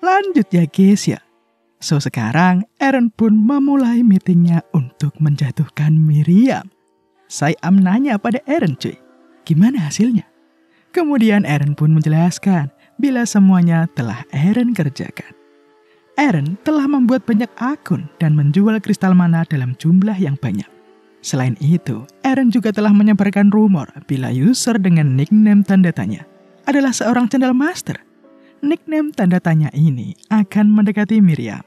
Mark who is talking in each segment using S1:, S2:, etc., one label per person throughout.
S1: Lanjut ya guys ya. So sekarang Eren pun memulai meetingnya untuk menjatuhkan Miriam. Sai-am nanya pada Eren cuy, gimana hasilnya? Kemudian Eren pun menjelaskan bila semuanya telah Eren kerjakan. Eren telah membuat banyak akun dan menjual kristal mana dalam jumlah yang banyak. Selain itu, Eren juga telah menyebarkan rumor bila user dengan nickname tanda tanya adalah seorang channel master. Nickname tanda tanya ini akan mendekati Miriam.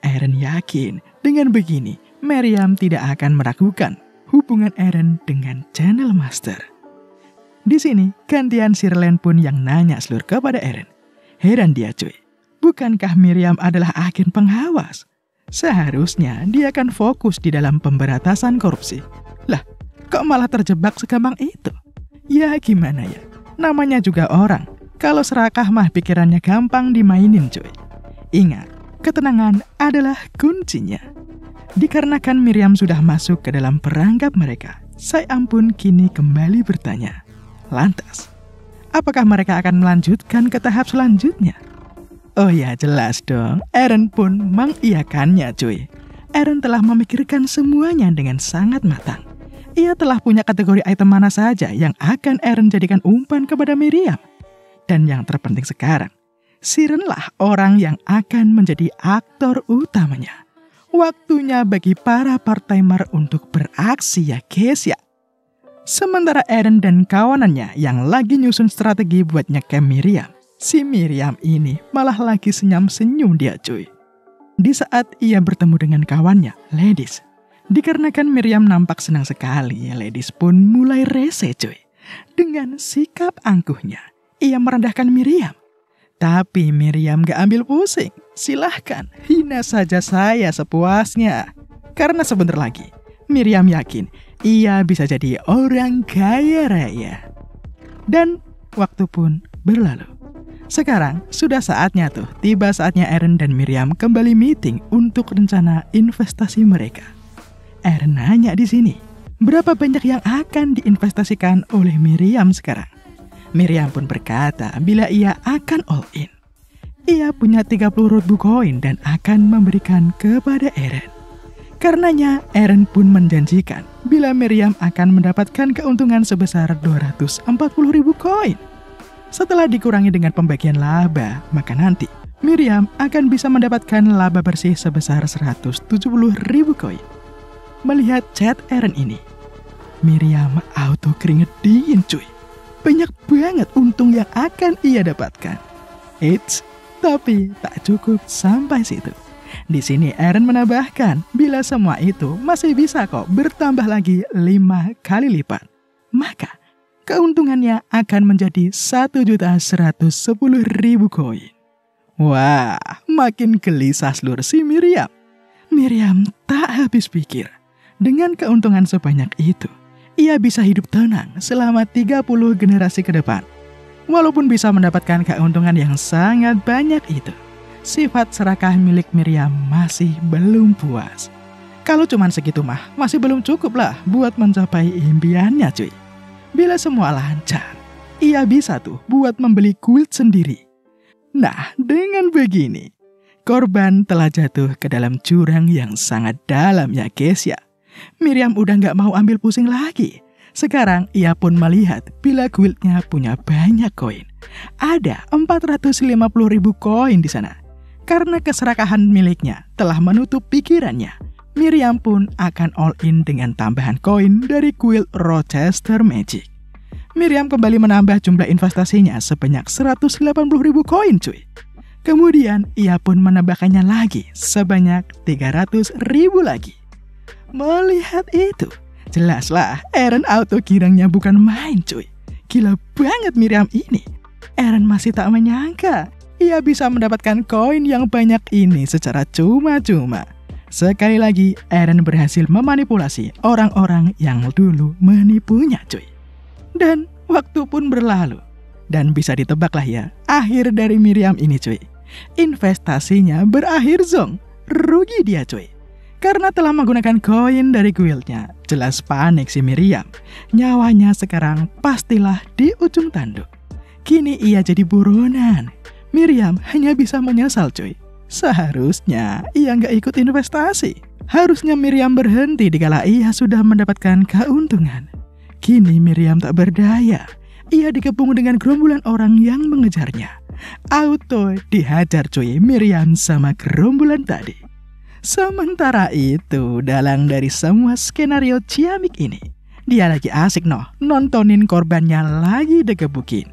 S1: Eren yakin dengan begini Miriam tidak akan meragukan hubungan Eren dengan channel master. Di sini gantian Sirlen pun yang nanya seluruh kepada Eren. Heran dia cuy, bukankah Miriam adalah agen pengawas? Seharusnya dia akan fokus di dalam pemberantasan korupsi. Lah, kok malah terjebak segampang itu? Ya gimana ya, namanya juga orang. Kalau serakah mah pikirannya gampang dimainin cuy. Ingat, ketenangan adalah kuncinya. Dikarenakan Miriam sudah masuk ke dalam perangkap mereka, Sai-am pun kini kembali bertanya. Lantas, apakah mereka akan melanjutkan ke tahap selanjutnya? Oh ya jelas dong, Eren pun mengiyakannya cuy. Eren telah memikirkan semuanya dengan sangat matang. Ia telah punya kategori item mana saja yang akan Eren jadikan umpan kepada Miriam. Dan yang terpenting sekarang, Sirenlah orang yang akan menjadi aktor utamanya. Waktunya bagi para part-timer untuk beraksi ya guys ya. Sementara Eren dan kawanannya yang lagi nyusun strategi buat nyecam Miriam, si Miriam ini malah lagi senyum-senyum dia cuy. Di saat ia bertemu dengan kawannya, Ladies. Dikarenakan Miriam nampak senang sekali, Ladies pun mulai rese cuy. Dengan sikap angkuhnya, ia merendahkan Miriam. Tapi Miriam gak ambil pusing. Silahkan, hina saja saya sepuasnya. Karena sebentar lagi, Miriam yakin ia bisa jadi orang kaya raya. Dan waktu pun berlalu. Sekarang sudah saatnya tuh, tiba saatnya Eren dan Miriam kembali meeting untuk rencana investasi mereka. Eren nanya di sini, berapa banyak yang akan diinvestasikan oleh Miriam sekarang? Miriam pun berkata bila ia akan all in. Ia punya 30.000 koin dan akan memberikan kepada Eren. Karenanya Eren pun menjanjikan bila Miriam akan mendapatkan keuntungan sebesar 240.000 koin. Setelah dikurangi dengan pembagian laba, maka nanti Miriam akan bisa mendapatkan laba bersih sebesar 170.000 koin. Melihat chat Eren ini, Miriam auto keringet dingin cuy. Banyak banget untung yang akan ia dapatkan. Eits, tapi tak cukup sampai situ. Di sini Eren menambahkan bila semua itu masih bisa kok bertambah lagi 5 kali lipat. Maka keuntungannya akan menjadi 1.110.000 koin. Wah, makin gelisah seluruh si Miriam. Miriam tak habis pikir. Dengan keuntungan sebanyak itu, ia bisa hidup tenang selama 30 generasi ke depan. Walaupun bisa mendapatkan keuntungan yang sangat banyak itu, sifat serakah milik Miriam masih belum puas. Kalau cuma segitu mah, masih belum cukup lah buat mencapai impiannya cuy. Bila semua lancar, ia bisa tuh buat membeli guild sendiri. Nah, dengan begini, korban telah jatuh ke dalam jurang yang sangat dalam ya guys ya. Miriam udah gak mau ambil pusing lagi. Sekarang ia pun melihat bila guildnya punya banyak koin. Ada 450.000 koin di sana. Karena keserakahan miliknya telah menutup pikirannya, Miriam pun akan all in dengan tambahan koin dari guild Rochester Magic. Miriam kembali menambah jumlah investasinya sebanyak 180.000 koin cuy. Kemudian ia pun menambahkannya lagi sebanyak 300.000 lagi. Melihat itu, jelaslah Eren auto girangnya bukan main cuy. Gila banget Miriam ini. Eren masih tak menyangka ia bisa mendapatkan koin yang banyak ini secara cuma-cuma. Sekali lagi Eren berhasil memanipulasi orang-orang yang dulu menipunya cuy. Dan waktu pun berlalu. Dan bisa ditebak lah ya, akhir dari Miriam ini cuy. Investasinya berakhir zong. Rugi dia cuy. Karena telah menggunakan koin dari guildnya, jelas panik si Miriam. Nyawanya sekarang pastilah di ujung tanduk. Kini ia jadi buronan. Miriam hanya bisa menyesal cuy. Seharusnya ia nggak ikut investasi. Harusnya Miriam berhenti dikala ia sudah mendapatkan keuntungan. Kini Miriam tak berdaya. Ia dikepung dengan gerombolan orang yang mengejarnya. Auto dihajar cuy Miriam sama gerombolan tadi. Sementara itu, dalang dari semua skenario ciamik ini, dia lagi asik nontonin korbannya lagi digebukin.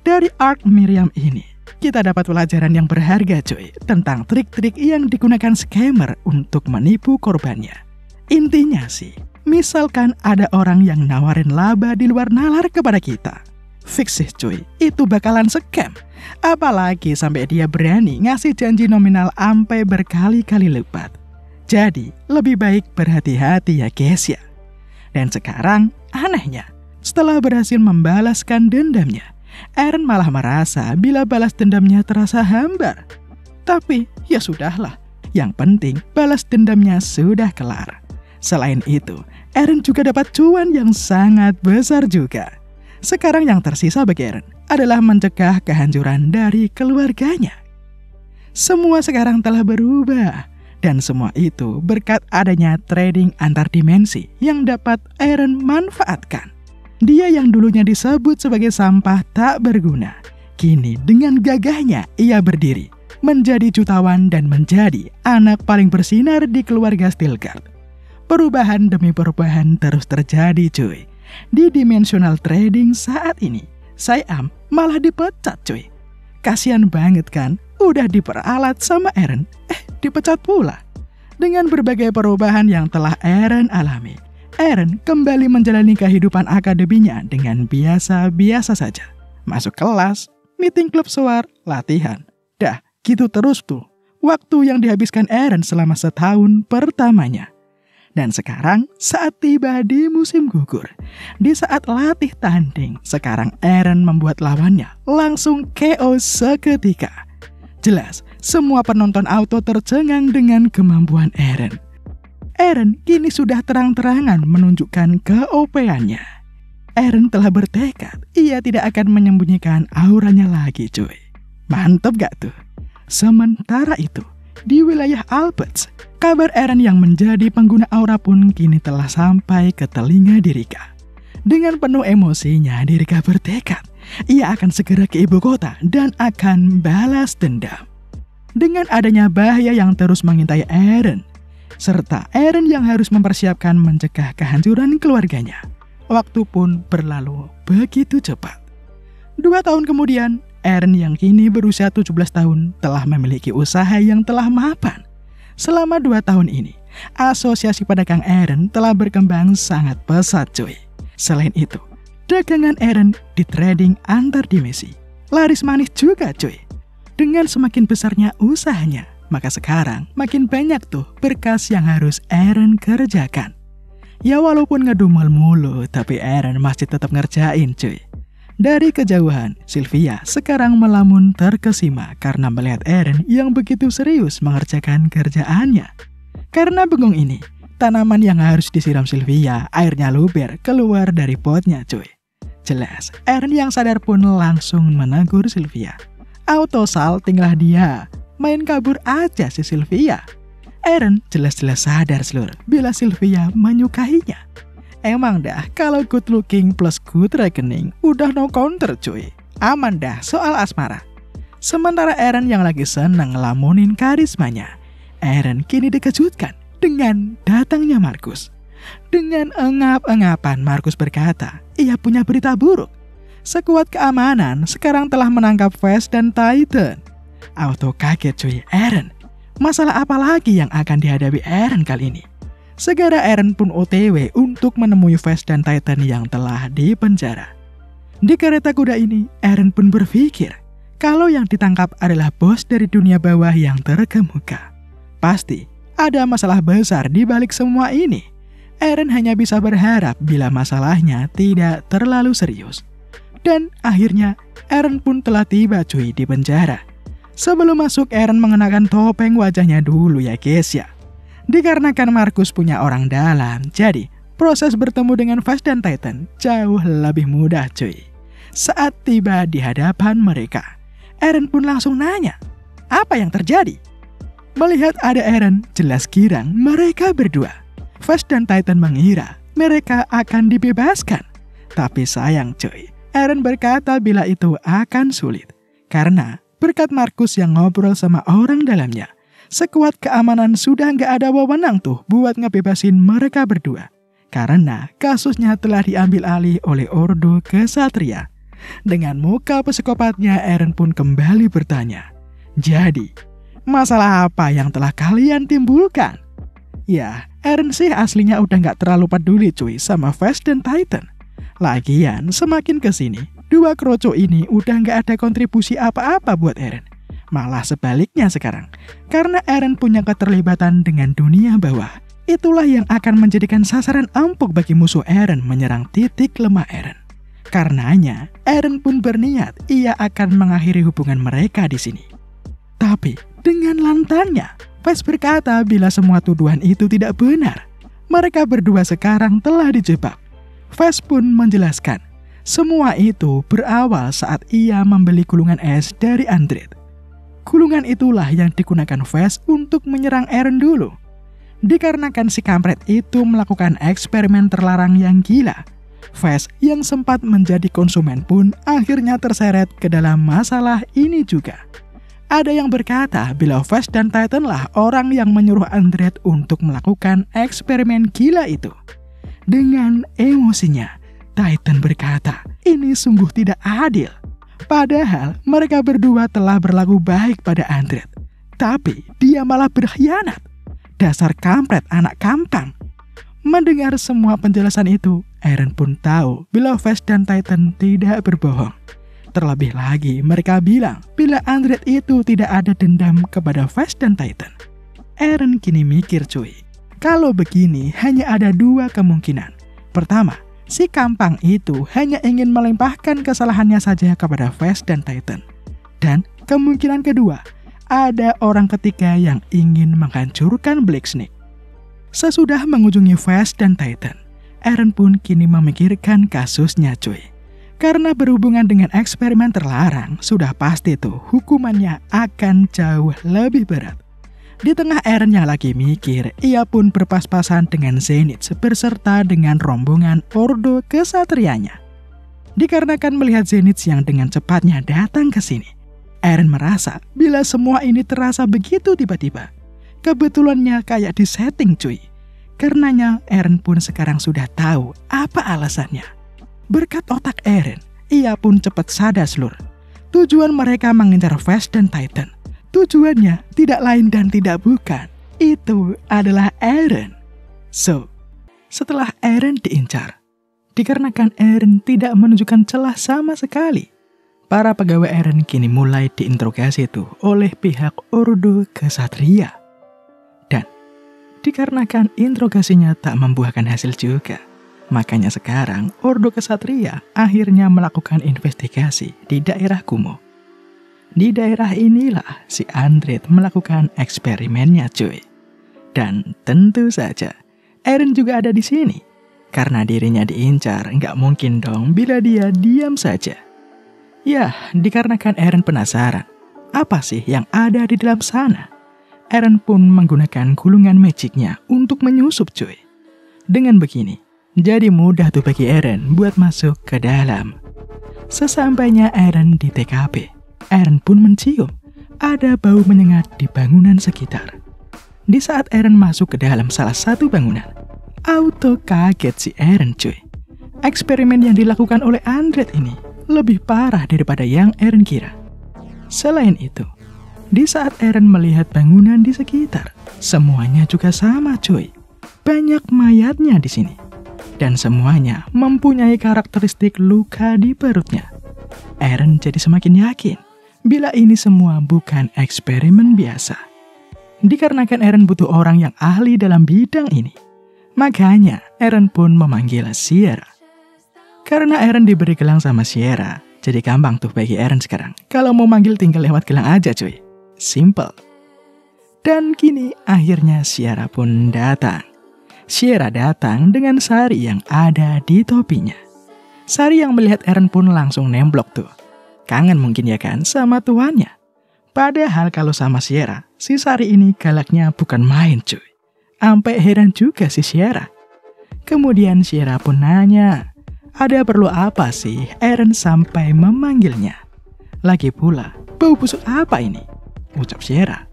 S1: Dari arc Miriam ini, kita dapat pelajaran yang berharga cuy, tentang trik-trik yang digunakan scammer untuk menipu korbannya. Intinya sih, misalkan ada orang yang nawarin laba di luar nalar kepada kita, fix sih cuy, itu bakalan scam. Apalagi sampai dia berani ngasih janji nominal sampai berkali-kali lipat. Jadi lebih baik berhati-hati ya guys ya. Dan sekarang anehnya, setelah berhasil membalaskan dendamnya, Eren malah merasa bila balas dendamnya terasa hambar. Tapi ya sudahlah, yang penting balas dendamnya sudah kelar. Selain itu, Eren juga dapat cuan yang sangat besar juga. Sekarang yang tersisa bagi Eren adalah mencegah kehancuran dari keluarganya. Semua sekarang telah berubah, dan semua itu berkat adanya trading antar dimensi yang dapat Eren manfaatkan. Dia yang dulunya disebut sebagai sampah tak berguna, kini dengan gagahnya ia berdiri, menjadi jutawan dan menjadi anak paling bersinar di keluarga Stilgard. Perubahan demi perubahan terus terjadi cuy. Di dimensional trading saat ini, Sai-am malah dipecat cuy. Kasian banget kan, udah diperalat sama Eren, dipecat pula. Dengan berbagai perubahan yang telah Eren alami, Eren kembali menjalani kehidupan akademinya dengan biasa-biasa saja. Masuk kelas, meeting klub suar, latihan. Dah, gitu terus tuh. Waktu yang dihabiskan Eren selama setahun pertamanya. Dan sekarang saat tiba di musim gugur, di saat latih tanding, sekarang Eren membuat lawannya langsung KO seketika. Jelas, semua penonton auto tercengang dengan kemampuan Eren. Eren kini sudah terang-terangan menunjukkan keOP-annya. Eren telah bertekad, ia tidak akan menyembunyikan auranya lagi cuy. Mantep gak tuh? Sementara itu, di wilayah Alphets, kabar Eren yang menjadi pengguna aura pun kini telah sampai ke telinga Dirika. Dengan penuh emosinya, Dirika bertekad, ia akan segera ke ibu kota dan akan balas dendam. Dengan adanya bahaya yang terus mengintai Eren, serta Eren yang harus mempersiapkan mencegah kehancuran keluarganya, waktu pun berlalu begitu cepat. 2 tahun kemudian, Eren yang kini berusia 17 tahun telah memiliki usaha yang telah mapan. Selama 2 tahun ini, asosiasi pedagang Eren telah berkembang sangat pesat cuy. Selain itu, dagangan Eren di trading antar dimensi laris manis juga cuy. Dengan semakin besarnya usahanya, maka sekarang makin banyak tuh berkas yang harus Eren kerjakan. Ya walaupun ngedumel mulu, tapi Eren masih tetap ngerjain cuy. Dari kejauhan, Sylvia sekarang melamun terkesima karena melihat Eren yang begitu serius mengerjakan kerjaannya. Karena bengong ini, tanaman yang harus disiram Sylvia airnya luber keluar dari potnya cuy. Jelas, Eren yang sadar pun langsung menegur Sylvia. Auto saltinglah dia, main kabur aja si Sylvia. Eren jelas-jelas sadar seluruh bila Sylvia menyukainya. Emang dah kalau good looking plus good reckoning udah no counter cuy. Aman dah soal asmara. Sementara Eren yang lagi seneng ngelamunin karismanya, Eren kini dikejutkan dengan datangnya Markus. Dengan engap-engapan Markus berkata, ia punya berita buruk. Sekuat keamanan sekarang telah menangkap Vess dan Titan. Auto kaget cuy Eren. Masalah apa lagi yang akan dihadapi Eren kali ini? Segera Eren pun OTW untuk menemui Vess dan Titan yang telah dipenjara. Di kereta kuda ini, Eren pun berpikir kalau yang ditangkap adalah bos dari dunia bawah yang terkemuka. Pasti ada masalah besar di balik semua ini. Eren hanya bisa berharap bila masalahnya tidak terlalu serius. Dan akhirnya Eren pun telah tiba cuy di penjara. Sebelum masuk Eren mengenakan topeng wajahnya dulu ya guys ya. Dikarenakan Markus punya orang dalam, jadi proses bertemu dengan Flash dan Titan jauh lebih mudah cuy. Saat tiba di hadapan mereka, Eren pun langsung nanya, apa yang terjadi? Melihat ada Eren, jelas girang mereka berdua. Flash dan Titan mengira mereka akan dibebaskan. Tapi sayang cuy, Eren berkata bila itu akan sulit. Karena berkat Markus yang ngobrol sama orang dalamnya, sekuat keamanan sudah nggak ada wewenang tuh buat ngebebasin mereka berdua. Karena kasusnya telah diambil alih oleh Ordo Kesatria. Dengan muka psikopatnya, Eren pun kembali bertanya, jadi, masalah apa yang telah kalian timbulkan? Ya, Eren sih aslinya udah nggak terlalu peduli cuy sama Flash dan Titan. Lagian, semakin kesini, dua kroco ini udah nggak ada kontribusi apa-apa buat Eren. Malah sebaliknya sekarang, karena Eren punya keterlibatan dengan dunia bawah. Itulah yang akan menjadikan sasaran empuk bagi musuh Eren menyerang titik lemah Eren. Karenanya, Eren pun berniat ia akan mengakhiri hubungan mereka di sini. Tapi, dengan lantangnya, Flash berkata bila semua tuduhan itu tidak benar. Mereka berdua sekarang telah dijebak. Flash pun menjelaskan, semua itu berawal saat ia membeli gulungan es dari Andred. Gulungan itulah yang digunakan Flash untuk menyerang Eren dulu. Dikarenakan si kampret itu melakukan eksperimen terlarang yang gila, Flash yang sempat menjadi konsumen pun akhirnya terseret ke dalam masalah ini juga. Ada yang berkata bila Flash dan Titan lah orang yang menyuruh Andred untuk melakukan eksperimen gila itu. Dengan emosinya, Titan berkata, ini sungguh tidak adil. Padahal mereka berdua telah berlaku baik pada Andred. Tapi dia malah berkhianat. Dasar kampret anak kampang. Mendengar semua penjelasan itu, Eren pun tahu bila Flash dan Titan tidak berbohong. Terlebih lagi mereka bilang bila Andred itu tidak ada dendam kepada Flash dan Titan. Eren kini mikir cuy, kalau begini hanya ada dua kemungkinan. Pertama, si kampang itu hanya ingin melimpahkan kesalahannya saja kepada Flash dan Titan. Dan kemungkinan kedua, ada orang ketiga yang ingin menghancurkan Black Snake. Sesudah mengunjungi Flash dan Titan, Eren pun kini memikirkan kasusnya cuy. Karena berhubungan dengan eksperimen terlarang, sudah pasti tuh hukumannya akan jauh lebih berat. Di tengah Eren yang lagi mikir, ia pun berpas-pasan dengan Zenith beserta dengan rombongan Ordo Kesatrianya. Dikarenakan melihat Zenith yang dengan cepatnya datang ke sini, Eren merasa bila semua ini terasa begitu tiba-tiba. Kebetulannya kayak disetting cuy. Karenanya Eren pun sekarang sudah tahu apa alasannya. Berkat otak Eren, ia pun cepat sadar lur. Tujuan mereka mengincar Flash dan Titan. Tujuannya tidak lain dan tidak bukan. Itu adalah Eren. So, setelah Eren diincar, dikarenakan Eren tidak menunjukkan celah sama sekali, para pegawai Eren kini mulai diinterogasi tuh oleh pihak Ordo Kesatria. Dan dikarenakan interogasinya tak membuahkan hasil juga, makanya sekarang Ordo Kesatria akhirnya melakukan investigasi di daerah Kumo. Di daerah inilah si Andred melakukan eksperimennya cuy. Dan tentu saja Eren juga ada di sini. Karena dirinya diincar, nggak mungkin dong bila dia diam saja. Ya, dikarenakan Eren penasaran, apa sih yang ada di dalam sana? Eren pun menggunakan gulungan magicnya untuk menyusup cuy. Dengan begini, jadi mudah tuh bagi Eren buat masuk ke dalam. Sesampainya Eren di TKP, Eren pun mencium ada bau menyengat di bangunan sekitar. Di saat Eren masuk ke dalam salah satu bangunan, auto kaget si Eren cuy. Eksperimen yang dilakukan oleh Andred ini lebih parah daripada yang Eren kira. Selain itu, di saat Eren melihat bangunan di sekitar, semuanya juga sama cuy. Banyak mayatnya di sini. Dan semuanya mempunyai karakteristik luka di perutnya. Eren jadi semakin yakin bila ini semua bukan eksperimen biasa. Dikarenakan Eren butuh orang yang ahli dalam bidang ini, makanya Eren pun memanggil Sierra. Karena Eren diberi gelang sama Sierra, jadi gampang tuh bagi Eren sekarang. Kalau mau manggil tinggal lewat gelang aja cuy. Simple. Dan kini akhirnya Sierra pun datang. Sierra datang dengan Sari yang ada di topinya. Sari yang melihat Eren pun langsung nemblok tuh. Kangen mungkin ya kan sama tuannya. Padahal kalau sama Sierra, si Sari ini galaknya bukan main cuy. Sampai heran juga si Sierra. Kemudian Sierra pun nanya, ada perlu apa sih Eren sampai memanggilnya? Lagi pula, bau busuk apa ini? Ucap Sierra.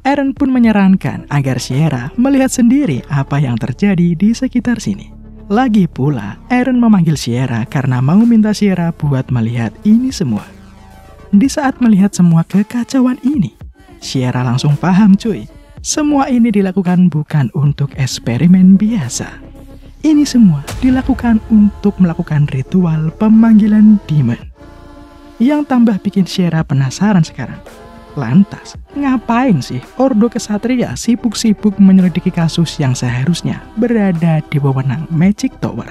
S1: Eren pun menyarankan agar Sierra melihat sendiri apa yang terjadi di sekitar sini. Lagi pula, Eren memanggil Sierra karena mau minta Sierra buat melihat ini semua. Di saat melihat semua kekacauan ini, Sierra langsung paham cuy. Semua ini dilakukan bukan untuk eksperimen biasa. Ini semua dilakukan untuk melakukan ritual pemanggilan demon. Yang tambah bikin Sierra penasaran sekarang. Lantas, ngapain sih Ordo Kesatria sibuk-sibuk menyelidiki kasus yang seharusnya berada di wewenang Magic Tower?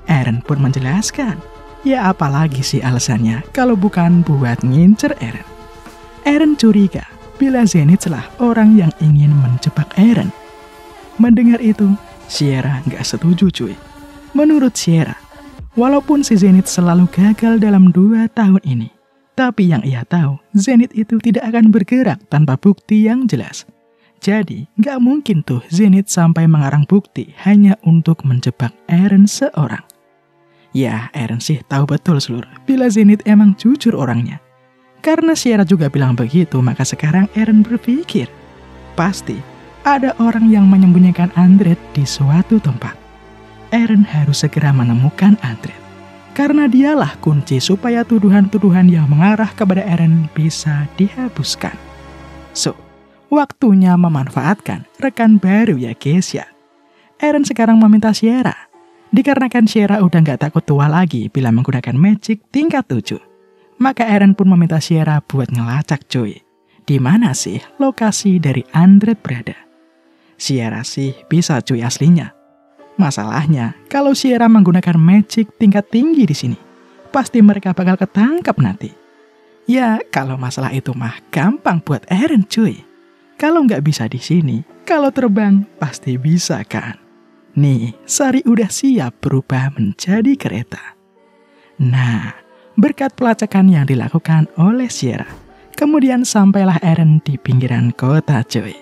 S1: Eren pun menjelaskan, ya apalagi sih alasannya kalau bukan buat ngincer Eren. Eren curiga bila Zenith lah orang yang ingin menjebak Eren. Mendengar itu, Sierra nggak setuju cuy. Menurut Sierra, walaupun si Zenith selalu gagal dalam 2 tahun ini, tapi yang ia tahu, Zenith itu tidak akan bergerak tanpa bukti yang jelas. Jadi, nggak mungkin tuh Zenith sampai mengarang bukti hanya untuk menjebak Eren seorang. Ya, Eren sih tahu betul seluruh bila Zenith emang jujur orangnya. Karena Sierra juga bilang begitu, maka sekarang Eren berpikir, pasti ada orang yang menyembunyikan Andred di suatu tempat. Eren harus segera menemukan Andred. Karena dialah kunci supaya tuduhan-tuduhan yang mengarah kepada Eren bisa dihapuskan. So, waktunya memanfaatkan rekan baru ya guys ya. Eren sekarang meminta Sierra. Dikarenakan Sierra udah gak takut tua lagi bila menggunakan magic tingkat 7. Maka Eren pun meminta Sierra buat ngelacak cuy. Di mana sih lokasi dari Andred berada? Sierra sih bisa cuy aslinya. Masalahnya, kalau Sierra menggunakan magic tingkat tinggi di sini, pasti mereka bakal ketangkap nanti. Ya, kalau masalah itu mah gampang buat Eren cuy. Kalau nggak bisa di sini, kalau terbang pasti bisa kan. Nih, Sari udah siap berubah menjadi kereta. Nah, berkat pelacakan yang dilakukan oleh Sierra, kemudian sampailah Eren di pinggiran kota cuy.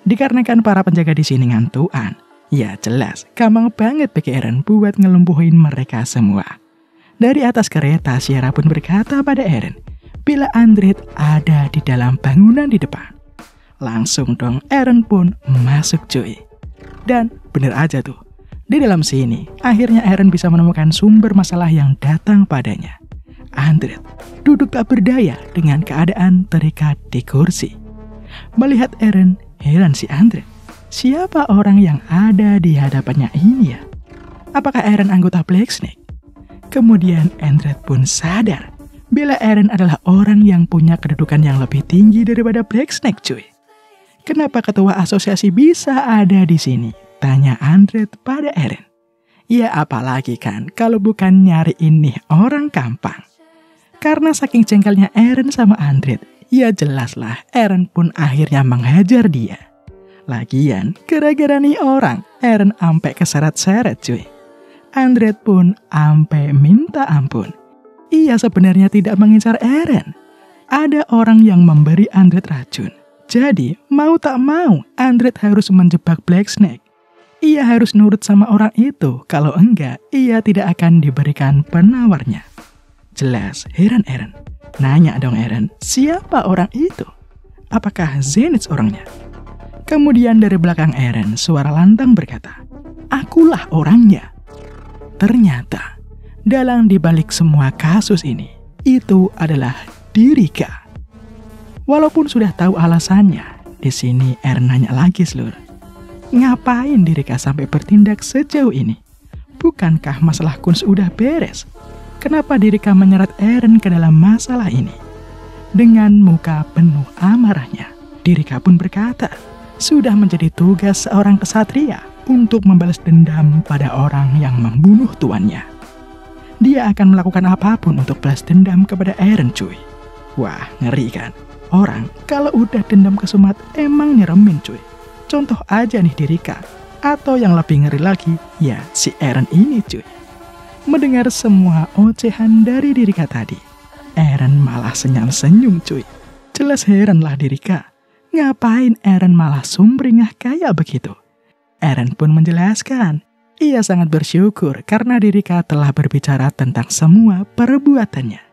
S1: Dikarenakan para penjaga di sini ngantuan, ya jelas, gampang banget bagi Eren buat ngelumpuhin mereka semua. Dari atas kereta, Sierra pun berkata pada Eren, bila Andred ada di dalam bangunan di depan. Langsung dong Eren pun masuk cuy. Dan bener aja tuh, di dalam sini, akhirnya Eren bisa menemukan sumber masalah yang datang padanya. Andred duduk tak berdaya dengan keadaan terikat di kursi. Melihat Eren, heran si Andred. Siapa orang yang ada di hadapannya ini ya? Apakah Eren anggota Black Snake? Kemudian Andred pun sadar bila Eren adalah orang yang punya kedudukan yang lebih tinggi daripada Black Snake cuy. Kenapa ketua asosiasi bisa ada di sini? Tanya Andred pada Eren. Ya apalagi kan kalau bukan nyari ini orang gampang. Karena saking jengkelnya Eren sama Andred, ya jelaslah Eren pun akhirnya menghajar dia. Lagian, gara-gara nih orang, Eren ampe keseret-seret cuy. Andred pun ampe minta ampun. Ia sebenarnya tidak mengincar Eren. Ada orang yang memberi Andred racun. Jadi, mau tak mau, Andred harus menjebak Black Snake. Ia harus nurut sama orang itu, kalau enggak, ia tidak akan diberikan penawarnya. Jelas, heran Eren. Nanya dong Eren, siapa orang itu? Apakah Zenith orangnya? Kemudian dari belakang Eren, suara lantang berkata, akulah orangnya. Ternyata, dalang dibalik semua kasus ini, itu adalah Dirika. Walaupun sudah tahu alasannya, di sini Eren nanya lagi seluruh. Ngapain Dirika sampai bertindak sejauh ini? Bukankah masalah Kunz udah beres? Kenapa Dirika menyeret Eren ke dalam masalah ini? Dengan muka penuh amarahnya, Dirika pun berkata, sudah menjadi tugas seorang kesatria untuk membalas dendam pada orang yang membunuh tuannya. Dia akan melakukan apapun untuk balas dendam kepada Eren cuy. Wah, ngeri kan? orang kalau udah dendam kesumat emang nyeremin cuy. Contoh aja nih Dirika. Atau yang lebih ngeri lagi, ya si Eren ini cuy. Mendengar semua ocehan dari Dirika tadi, Eren malah senyum-senyum cuy. Jelas heran lah Dirika. Ngapain Eren malah sumringah kayak begitu? Eren pun menjelaskan, ia sangat bersyukur karena Dirika telah berbicara tentang semua perbuatannya.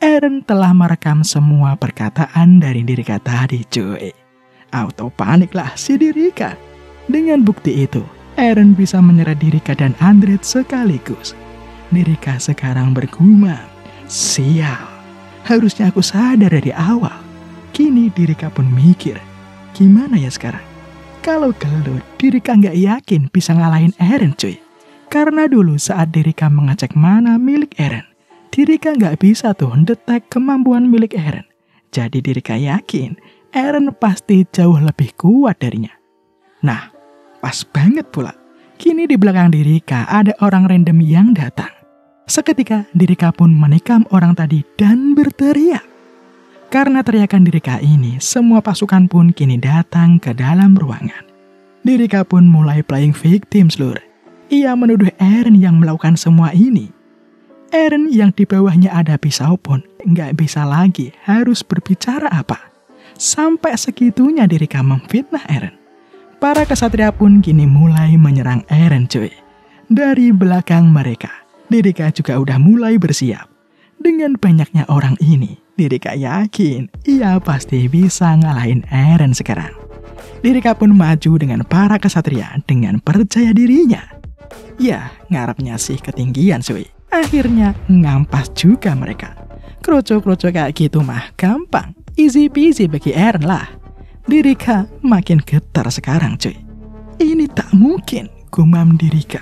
S1: Eren telah merekam semua perkataan dari Dirika tadi cuy. Auto paniklah si Dirika. Dengan bukti itu, Eren bisa menyeret Dirika dan Andread sekaligus. Dirika sekarang bergumam, sial, harusnya aku sadar dari awal. Kini Dirika pun mikir, gimana ya sekarang? Kalau gelut, Dirika nggak yakin bisa ngalahin Eren cuy. Karena dulu saat Dirika mengecek mana milik Eren, Dirika nggak bisa tuh detek kemampuan milik Eren. Jadi Dirika yakin Eren pasti jauh lebih kuat darinya. Nah, pas banget pula. Kini di belakang Dirika ada orang random yang datang. Seketika Dirika pun menikam orang tadi dan berteriak. Karena teriakan Dirika ini, semua pasukan pun kini datang ke dalam ruangan. Dirika pun mulai playing victim seluruh. Ia menuduh Eren yang melakukan semua ini. Eren yang di bawahnya ada pisau pun nggak bisa lagi harus berbicara apa. Sampai segitunya Dirika memfitnah Eren. Para kesatria pun kini mulai menyerang Eren cuy. Dari belakang mereka, Dirika juga udah mulai bersiap. Dengan banyaknya orang ini, Dirika yakin ia pasti bisa ngalahin Eren sekarang. Dirika pun maju dengan para kesatria dengan percaya dirinya. Ya, ngarepnya sih ketinggian cuy. Akhirnya ngampas juga mereka. Kroco-kroco kayak gitu mah gampang. Easy peasy bagi Eren lah. Dirika makin getar sekarang cuy. Ini tak mungkin, gumam Dirika.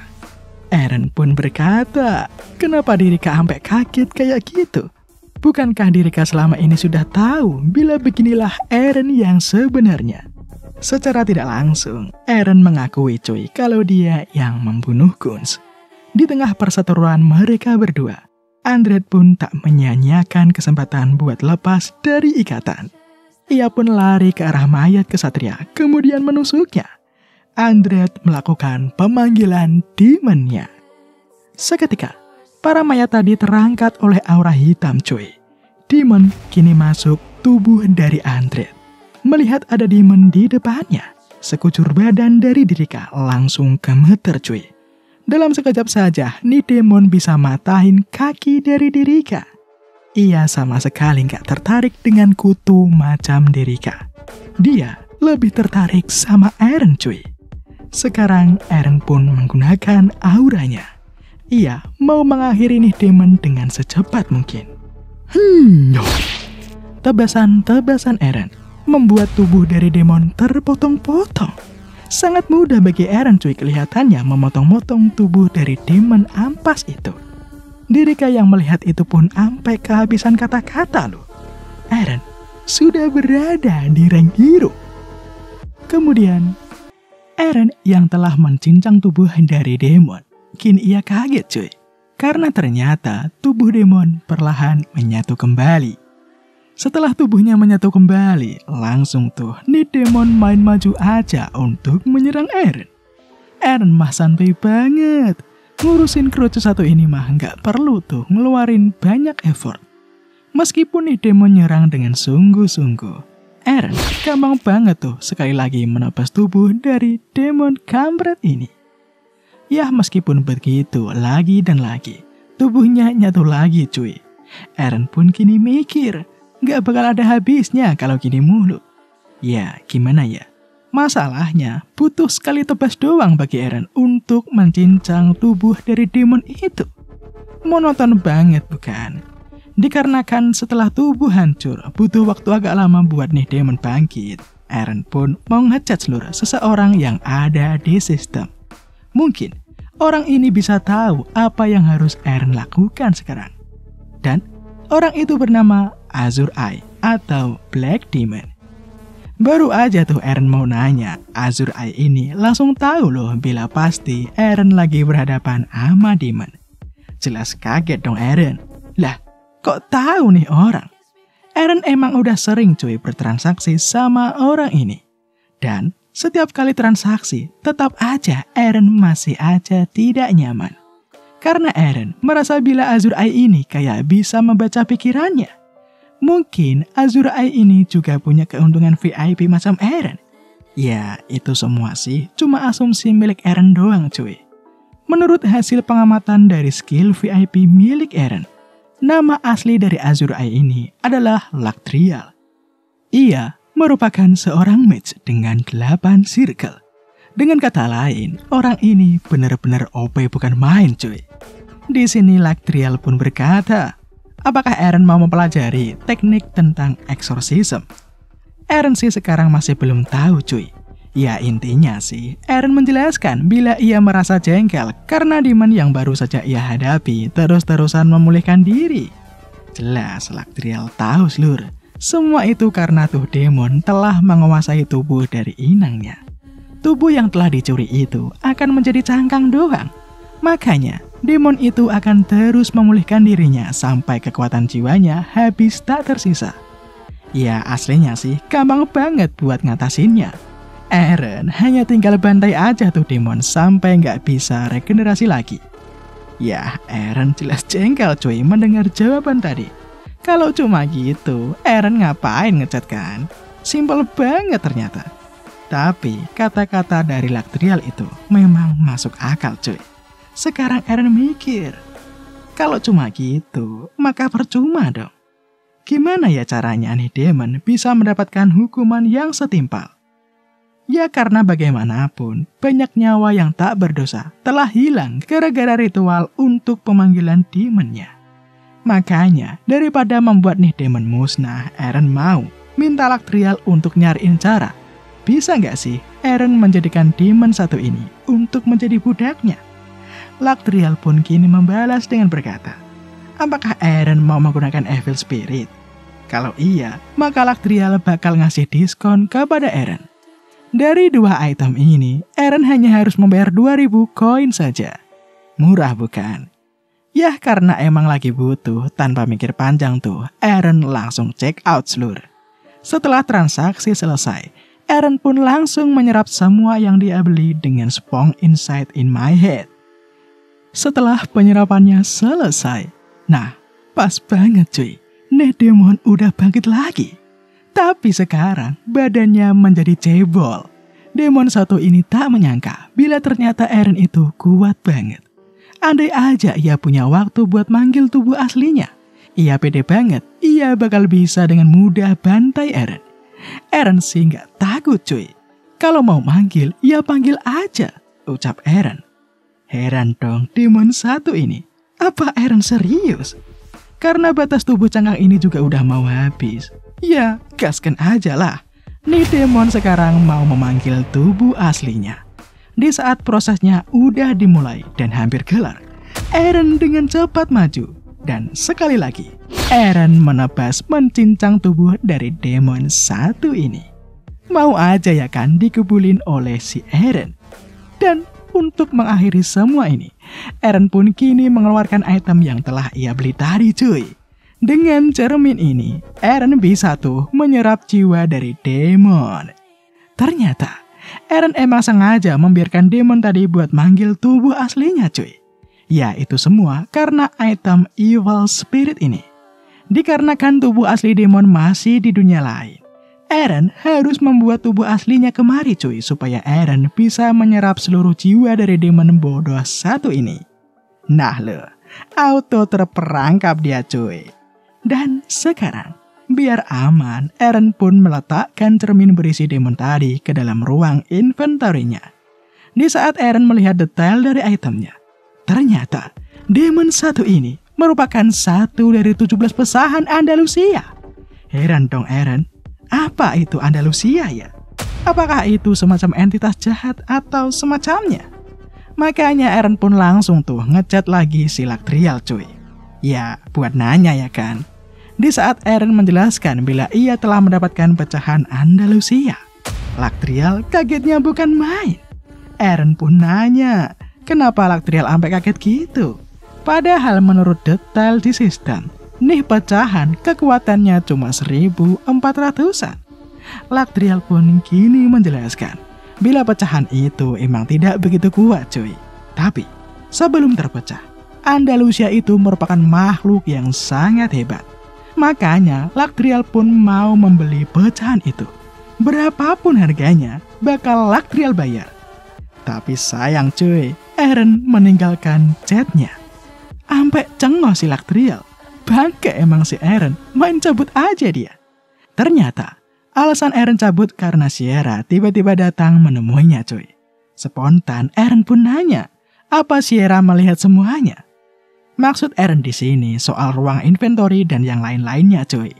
S1: Eren pun berkata, kenapa Dirika sampai kaget kayak gitu? Bukankah Dirika selama ini sudah tahu bila beginilah Eren yang sebenarnya? Secara tidak langsung, Eren mengakui cuy kalau dia yang membunuh Guns. Di tengah perseteruan mereka berdua, Andread pun tak menyia-nyiakan kesempatan buat lepas dari ikatan. Ia pun lari ke arah mayat kesatria, kemudian menusuknya. Andread melakukan pemanggilan demonnya. Seketika, para mayat tadi terangkat oleh aura hitam cuy. Demon kini masuk tubuh dari Andread. Melihat ada demon di depannya, sekujur badan dari Dirika langsung gemeter cuy. Dalam sekejap saja, nih demon bisa matahin kaki dari Dirika. Ia sama sekali nggak tertarik dengan kutu macam Dirika. Dia lebih tertarik sama Eren cuy. Sekarang Eren pun menggunakan auranya. Ia mau mengakhiri nih demon dengan secepat mungkin. Tebasan-tebasan Eren membuat tubuh dari demon terpotong-potong. Sangat mudah bagi Eren cuy kelihatannya memotong-motong tubuh dari demon ampas itu. Dirika yang melihat itu pun sampai kehabisan kata-kata loh. Eren sudah berada di rank hero. Kemudian Eren yang telah mencincang tubuh dari demon, kini ia kaget cuy. Karena ternyata tubuh demon perlahan menyatu kembali. Setelah tubuhnya menyatu kembali, langsung tuh nih demon main maju aja untuk menyerang Eren. Eren mah santai banget. Ngurusin kroco satu ini mah nggak perlu tuh ngeluarin banyak effort. Meskipun nih demon nyerang dengan sungguh-sungguh, Eren gampang banget tuh sekali lagi menebas tubuh dari demon kampret ini. Ya meskipun begitu lagi dan lagi, tubuhnya nyatu lagi cuy. Eren pun kini mikir, gak bakal ada habisnya kalau gini mulu. Ya gimana ya, masalahnya butuh sekali tebas doang bagi Eren untuk mencincang tubuh dari demon itu. Monoton banget bukan? Dikarenakan setelah tubuh hancur, butuh waktu agak lama buat nih demon bangkit. Eren pun mau ngechat seluruh seseorang yang ada di sistem. Mungkin orang ini bisa tahu apa yang harus Eren lakukan sekarang. Dan orang itu bernama Azure Eye atau Black Demon. Baru aja tuh Eren mau nanya, Azure Eye ini langsung tahu loh bila pasti Eren lagi berhadapan sama demon. Jelas kaget dong Eren. Lah, kok tahu nih orang? Eren emang udah sering cuy bertransaksi sama orang ini. Dan setiap kali transaksi, tetap aja Eren masih aja tidak nyaman. Karena Eren merasa bila Azure Eye ini kayak bisa membaca pikirannya. Mungkin Azure Eye ini juga punya keuntungan VIP macam Eren. Ya, itu semua sih cuma asumsi milik Eren doang cuy. Menurut hasil pengamatan dari skill VIP milik Eren, nama asli dari Azure Eye ini adalah Lactrial. Ia merupakan seorang mage dengan 8 circle. Dengan kata lain, orang ini benar-benar OP bukan main cuy. Di sini Lactrial pun berkata, apakah Eren mau mempelajari teknik tentang exorcism? Eren sih sekarang masih belum tahu cuy. Ya intinya sih, Eren menjelaskan bila ia merasa jengkel karena demon yang baru saja ia hadapi terus-terusan memulihkan diri. Jelas Lactrial tahu seluruh. Semua itu karena tuh demon telah menguasai tubuh dari inangnya. Tubuh yang telah dicuri itu akan menjadi cangkang doang. Makanya, demon itu akan terus memulihkan dirinya sampai kekuatan jiwanya habis tak tersisa. Ya aslinya sih gampang banget buat ngatasinnya. Eren hanya tinggal bantai aja tuh demon sampai nggak bisa regenerasi lagi. Ya Eren jelas jengkel cuy mendengar jawaban tadi. Kalau cuma gitu, Eren ngapain ngechat kan? Simpel banget ternyata. Tapi kata-kata dari Lactrial itu memang masuk akal cuy. Sekarang Eren mikir, kalau cuma gitu, maka percuma dong. Gimana ya caranya nih demon bisa mendapatkan hukuman yang setimpal? Ya karena bagaimanapun, banyak nyawa yang tak berdosa telah hilang gara-gara ritual untuk pemanggilan demonnya. Makanya, daripada membuat nih demon musnah, Eren mau minta Lactrial untuk nyariin cara. Bisa nggak sih Eren menjadikan demon satu ini untuk menjadi budaknya? Lactrial pun kini membalas dengan berkata, apakah Eren mau menggunakan Evil Spirit? Kalau iya, maka Lactrial bakal ngasih diskon kepada Eren. Dari 2 item ini, Eren hanya harus membayar 2000 koin saja. Murah bukan? Yah karena emang lagi butuh, tanpa mikir panjang tuh, Eren langsung check out seluruh. Setelah transaksi selesai, Eren pun langsung menyerap semua yang dia beli dengan Spong Insight in my head. Setelah penyerapannya selesai, nah pas banget cuy, nih demon udah bangkit lagi. Tapi sekarang badannya menjadi cebol. Demon satu ini tak menyangka bila ternyata Eren itu kuat banget. Andai aja ia punya waktu buat manggil tubuh aslinya, ia pede banget, ia bakal bisa dengan mudah bantai Eren. Eren sih nggak takut cuy. Kalau mau manggil, ya panggil aja, ucap Eren. Heran dong demon satu ini. Apa Eren serius? Karena batas tubuh cangkang ini juga udah mau habis. Ya, gaskan aja lah. Nih demon sekarang mau memanggil tubuh aslinya. Di saat prosesnya udah dimulai dan hampir kelar, Eren dengan cepat maju. Dan sekali lagi, Eren menebas mencincang tubuh dari demon satu ini. Mau aja ya kan dikebulin oleh si Eren. Dan untuk mengakhiri semua ini, Eren pun kini mengeluarkan item yang telah ia beli tadi cuy. Dengan cermin ini, Eren bisa tuh menyerap jiwa dari demon. Ternyata, Eren emang sengaja membiarkan demon tadi buat manggil tubuh aslinya cuy. Ya itu semua karena item Evil Spirit ini. Dikarenakan tubuh asli demon masih di dunia lain, Eren harus membuat tubuh aslinya kemari cuy, supaya Eren bisa menyerap seluruh jiwa dari demon bodoh satu ini. Nah loh, auto terperangkap dia cuy. Dan sekarang, biar aman, Eren pun meletakkan cermin berisi demon tadi ke dalam ruang inventory-nya. Di saat Eren melihat detail dari itemnya, ternyata demon satu ini merupakan satu dari 17 pesahan Andalusia. Heran dong Eren, apa itu Andalusia ya? Apakah itu semacam entitas jahat atau semacamnya? Makanya Eren pun langsung tuh ngechat lagi si Lactrial cuy. Ya, buat nanya ya kan. Di saat Eren menjelaskan bila ia telah mendapatkan pecahan Andalusia, Lactrial kagetnya bukan main. Eren pun nanya, kenapa Lactrial sampai kaget gitu? Padahal menurut detail di sistem, nih pecahan kekuatannya cuma 1400-an. Lakdrial pun kini menjelaskan, bila pecahan itu emang tidak begitu kuat cuy. Tapi sebelum terpecah, Andalusia itu merupakan makhluk yang sangat hebat. Makanya Lakdrial pun mau membeli pecahan itu. Berapapun harganya, bakal Lakdrial bayar. Tapi sayang cuy, Eren meninggalkan chatnya. Ampe cengok si Lakdrial. Bangke emang si Eren, main cabut aja dia. Ternyata alasan Eren cabut karena Sierra tiba-tiba datang menemuinya cuy. Spontan Eren pun nanya, apa Sierra melihat semuanya? Maksud Eren di sini soal ruang inventory dan yang lain-lainnya cuy.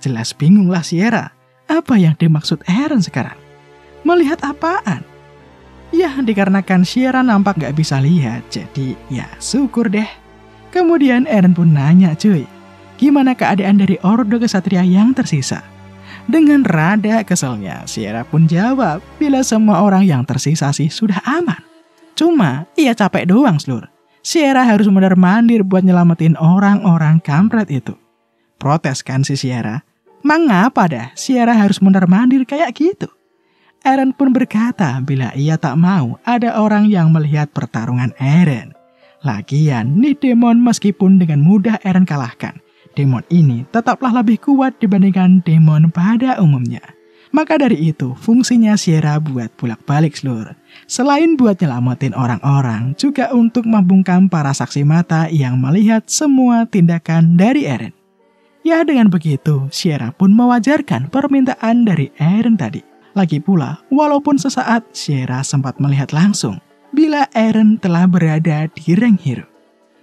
S1: Jelas bingunglah Sierra. Apa yang dimaksud Eren sekarang? Melihat apaan? Ya dikarenakan Sierra nampak gak bisa lihat, jadi ya syukur deh. Kemudian Eren pun nanya cuy, gimana keadaan dari Ordo Kesatria yang tersisa? Dengan rada keselnya Sierra pun jawab, bila semua orang yang tersisa sih sudah aman. Cuma ia capek doang Slur. Sierra harus mondar-mandir buat nyelamatin orang-orang kampret itu. Protes kan si Sierra? Mengapa dah Sierra harus mondar-mandir kayak gitu? Eren pun berkata bila ia tak mau ada orang yang melihat pertarungan Eren. Lagian nih demon meskipun dengan mudah Eren kalahkan, demon ini tetaplah lebih kuat dibandingkan demon pada umumnya. Maka dari itu, fungsinya Sierra buat bolak-balik Slur. Selain buat nyelamatin orang-orang, juga untuk membungkam para saksi mata yang melihat semua tindakan dari Eren. Ya dengan begitu, Sierra pun mewajarkan permintaan dari Eren tadi. Lagi pula, walaupun sesaat Sierra sempat melihat langsung, bila Eren telah berada di rank hero.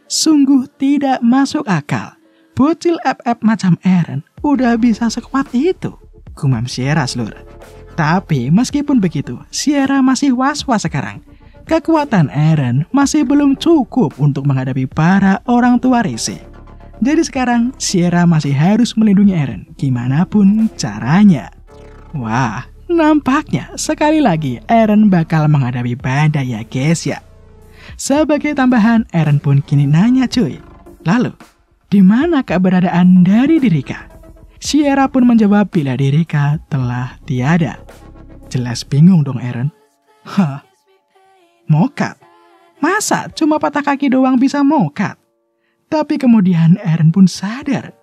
S1: Sungguh tidak masuk akal. Bocil FF macam Eren udah bisa sekuat itu. Gumam Sierra Slur. Tapi meskipun begitu, Sierra masih was-was sekarang. Kekuatan Eren masih belum cukup untuk menghadapi para orang tua rese. Jadi sekarang Sierra masih harus melindungi Eren, gimana pun caranya. Wah, nampaknya sekali lagi Eren bakal menghadapi badai ya guys ya. Sebagai tambahan, Eren pun kini nanya cuy, lalu, di mana keberadaan dari Dirika? Sierra pun menjawab bila Dirika telah tiada. Jelas bingung dong Eren. Hah? Mokat? Masa cuma patah kaki doang bisa mokat? Tapi kemudian Eren pun sadar.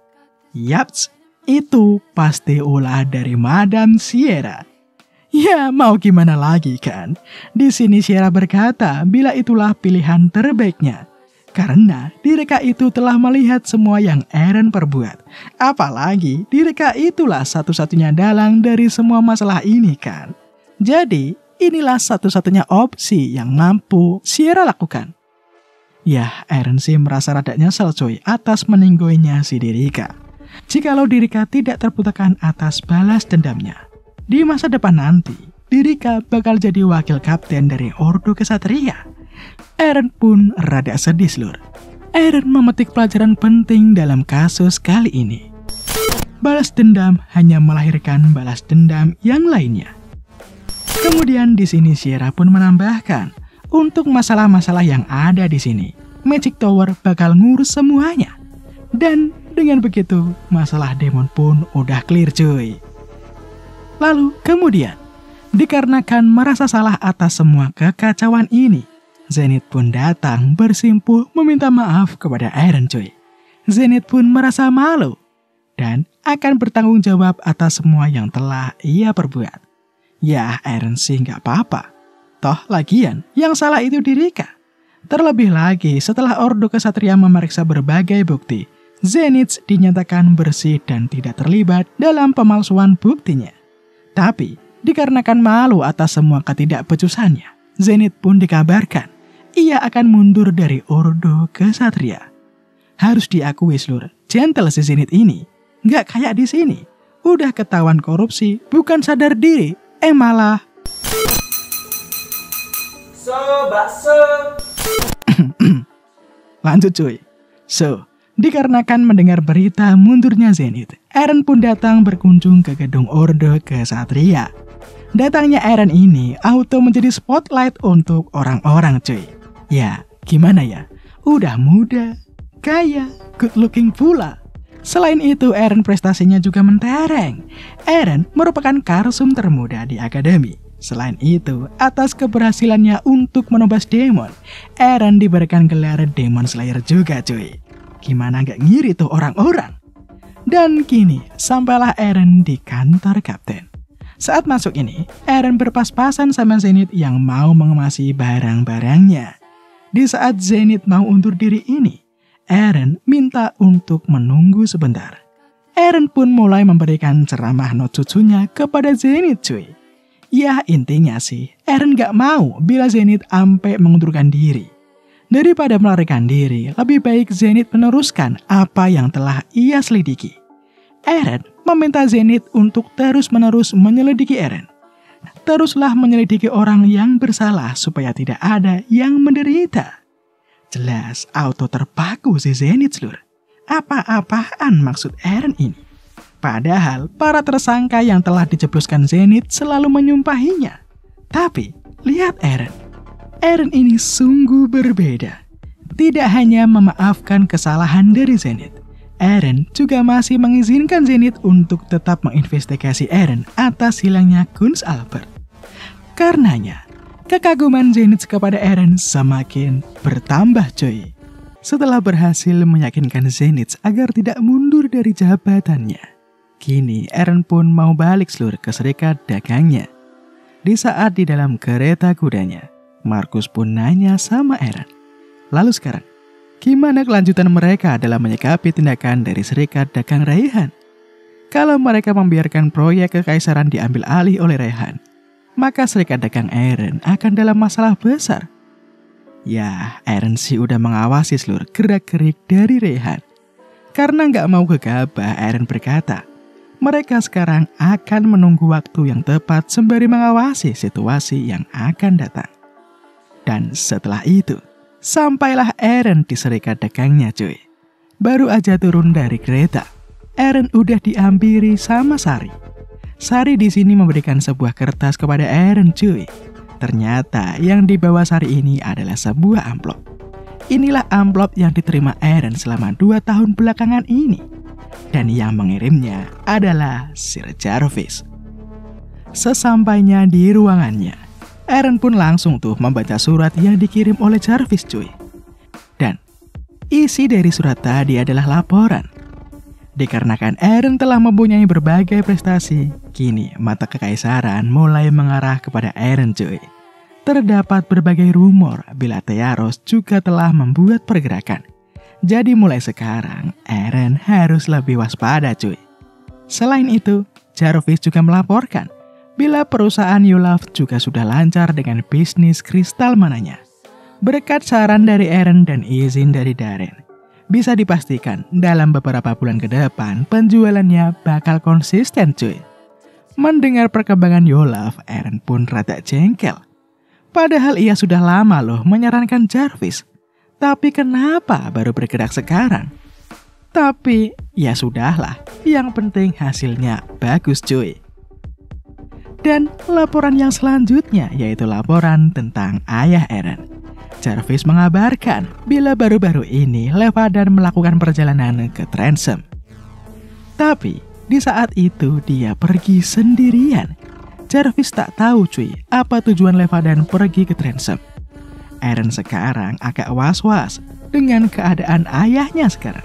S1: Yaps, itu pasti ulah dari Madam Sierra. Ya mau gimana lagi kan? Di sini Sierra berkata bila itulah pilihan terbaiknya. Karena Dirika itu telah melihat semua yang Eren perbuat. Apalagi Dirika itulah satu-satunya dalang dari semua masalah ini kan. Jadi inilah satu-satunya opsi yang mampu Sierra lakukan. Ya Eren sih merasa rada nyesel coy atas meninggoinya si Dirika. Jikalau Dirika tidak terputarkan atas balas dendamnya. Di masa depan nanti, Dirika bakal jadi wakil kapten dari Ordo Kesatria. Eren pun rada sedih Slur. Eren memetik pelajaran penting dalam kasus kali ini. Balas dendam hanya melahirkan balas dendam yang lainnya. Kemudian di sini Sierra pun menambahkan, untuk masalah-masalah yang ada di sini, Magic Tower bakal ngurus semuanya. Dan dengan begitu, masalah demon pun udah clear cuy. Lalu kemudian, dikarenakan merasa salah atas semua kekacauan ini, Zenith pun datang bersimpuh meminta maaf kepada Eren cuy. Zenith pun merasa malu dan akan bertanggung jawab atas semua yang telah ia perbuat. Ya Eren sih gak apa-apa. Toh lagian yang salah itu Dirika. Terlebih lagi setelah Ordo Kesatria memeriksa berbagai bukti, Zenith dinyatakan bersih dan tidak terlibat dalam pemalsuan buktinya. Tapi dikarenakan malu atas semua ketidakbecusannya, Zenith pun dikabarkan ia akan mundur dari Ordo Kesatria. Harus diakui Slur, gentle si Zenith ini. Nggak kayak di sini. Udah ketahuan korupsi, bukan sadar diri, malah
S2: bakso.
S1: Lanjut cuy. So, dikarenakan mendengar berita mundurnya Zenith, Eren pun datang berkunjung ke gedung Ordo Kesatria. Datangnya Eren ini auto menjadi spotlight untuk orang-orang cuy. Ya, gimana ya? Udah muda, kaya, good looking pula. Selain itu, Eren prestasinya juga mentereng. Eren merupakan karsum termuda di akademi. Selain itu, atas keberhasilannya untuk menebas demon, Eren diberikan gelar Demon Slayer juga cuy. Gimana gak ngiri tuh orang-orang? Dan kini, sampailah Eren di kantor kapten. Saat masuk ini, Eren berpas-pasan sama Zenith yang mau mengemasi barang-barangnya. Di saat Zenith mau undur diri ini, Eren minta untuk menunggu sebentar. Eren pun mulai memberikan ceramah no cucunya kepada Zenith cuy. Ya intinya sih, Eren gak mau bila Zenith ampe mengundurkan diri. Daripada melarikan diri, lebih baik Zenith meneruskan apa yang telah ia selidiki. Eren meminta Zenith untuk terus-menerus menyelidiki Eren. Teruslah menyelidiki orang yang bersalah supaya tidak ada yang menderita. Jelas auto terpaku si Zenith seluruh. Apa-apaan maksud Eren ini? Padahal para tersangka yang telah dijebloskan Zenith selalu menyumpahinya. Tapi lihat Eren. Eren ini sungguh berbeda. Tidak hanya memaafkan kesalahan dari Zenith, Eren juga masih mengizinkan Zenith untuk tetap menginvestigasi Eren atas hilangnya Kunz Albert. Karenanya, kekaguman Zenith kepada Eren semakin bertambah coy. Setelah berhasil meyakinkan Zenith agar tidak mundur dari jabatannya, kini Eren pun mau balik seluruh ke serikat dagangnya. Di saat di dalam kereta kudanya, Markus pun nanya sama Eren. Lalu sekarang, gimana kelanjutan mereka dalam menyikapi tindakan dari serikat dagang Raihan? Kalau mereka membiarkan proyek kekaisaran diambil alih oleh Raihan, maka serikat dagang Eren akan dalam masalah besar. Ya, Eren sih udah mengawasi seluruh gerak-gerik dari Raihan. Karena nggak mau gegabah, Eren berkata, mereka sekarang akan menunggu waktu yang tepat sembari mengawasi situasi yang akan datang. Dan setelah itu, sampailah Eren di serikat dagangnya cuy. Baru aja turun dari kereta, Eren udah dihampiri sama Sari. Sari di sini memberikan sebuah kertas kepada Eren cuy. Ternyata yang dibawa Sari ini adalah sebuah amplop. Inilah amplop yang diterima Eren selama 2 tahun belakangan ini. Dan yang mengirimnya adalah Sir Jarvis. Sesampainya di ruangannya, Eren pun langsung tuh membaca surat yang dikirim oleh Jarvis cuy. Dan isi dari surat tadi adalah laporan. Dikarenakan Eren telah mempunyai berbagai prestasi, kini mata kekaisaran mulai mengarah kepada Eren cuy. Terdapat berbagai rumor bila Thearos juga telah membuat pergerakan. Jadi mulai sekarang, Eren harus lebih waspada cuy. Selain itu, Jarvis juga melaporkan bila perusahaan Yolaf juga sudah lancar dengan bisnis kristal mananya. Berkat saran dari Eren dan izin dari Darren, bisa dipastikan dalam beberapa bulan ke depan penjualannya bakal konsisten cuy. Mendengar perkembangan Yolaf, Eren pun rada jengkel. Padahal ia sudah lama loh menyarankan Jarvis. Tapi kenapa baru bergerak sekarang? Tapi ya sudahlah, yang penting hasilnya bagus cuy. Dan laporan yang selanjutnya yaitu laporan tentang ayah Eren. Jarvis mengabarkan bila baru-baru ini Levadan melakukan perjalanan ke Transem. Tapi di saat itu dia pergi sendirian. Jarvis tak tahu cuy apa tujuan Levadan pergi ke Transem. Eren sekarang agak was-was dengan keadaan ayahnya sekarang.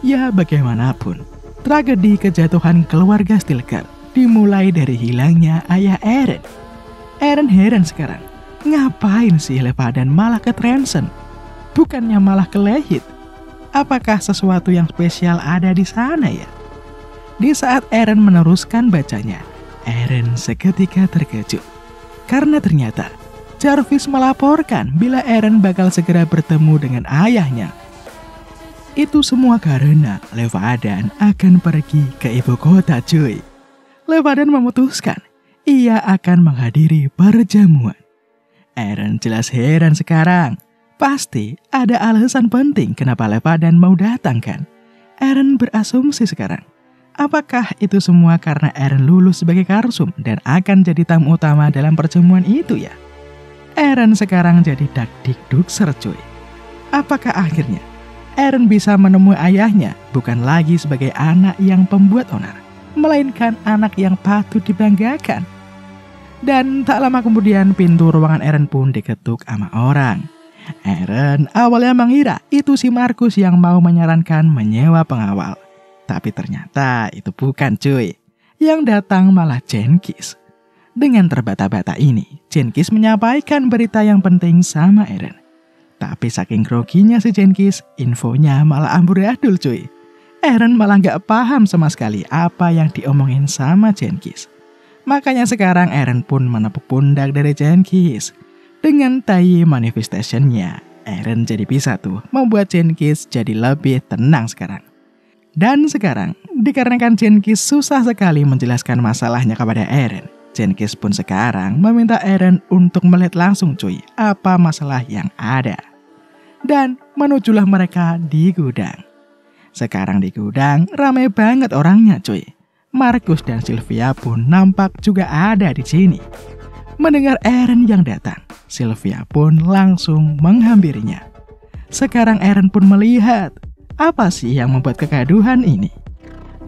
S1: Ya bagaimanapun, tragedi kejatuhan keluarga Stilgar dimulai dari hilangnya ayah Eren. Eren heran sekarang, ngapain sih Levadan malah ke Transem? Bukannya malah ke Lehit? Apakah sesuatu yang spesial ada di sana ya? Di saat Eren meneruskan bacanya, Eren seketika terkejut. Karena ternyata Jarvis melaporkan bila Eren bakal segera bertemu dengan ayahnya. Itu semua karena Levadan akan pergi ke ibu kota cuy. Levadan memutuskan ia akan menghadiri perjamuan. Eren jelas heran sekarang. Pasti ada alasan penting kenapa Levadan mau datang kan? Eren berasumsi sekarang. Apakah itu semua karena Eren lulus sebagai Karsum dan akan jadi tamu utama dalam perjamuan itu ya? Eren sekarang jadi dak-dik-duk cuy. Apakah akhirnya Eren bisa menemui ayahnya bukan lagi sebagai anak yang pembuat onar, melainkan anak yang patut dibanggakan. Dan tak lama kemudian pintu ruangan Eren pun diketuk sama orang. Eren awalnya mengira itu si Markus yang mau menyarankan menyewa pengawal. Tapi ternyata itu bukan cuy. Yang datang malah Jenkins. Dengan terbata-bata ini, Jenkins menyampaikan berita yang penting sama Eren. Tapi saking groginya si Jenkins, infonya malah amburadul cuy. Eren malah gak paham sama sekali apa yang diomongin sama Jenkins. Makanya sekarang Eren pun menepuk pundak dari Jenkins. Dengan tai manifestationnya, Eren jadi bisa tuh membuat Jenkins jadi lebih tenang sekarang. Dan sekarang, dikarenakan Jenkins susah sekali menjelaskan masalahnya kepada Eren, Jenkins pun sekarang meminta Eren untuk melihat langsung cuy apa masalah yang ada. Dan menujulah mereka di gudang. Sekarang di gudang ramai banget orangnya cuy. Markus dan Sylvia pun nampak juga ada di sini. Mendengar Eren yang datang, Sylvia pun langsung menghampirinya. Sekarang Eren pun melihat apa sih yang membuat kegaduhan ini.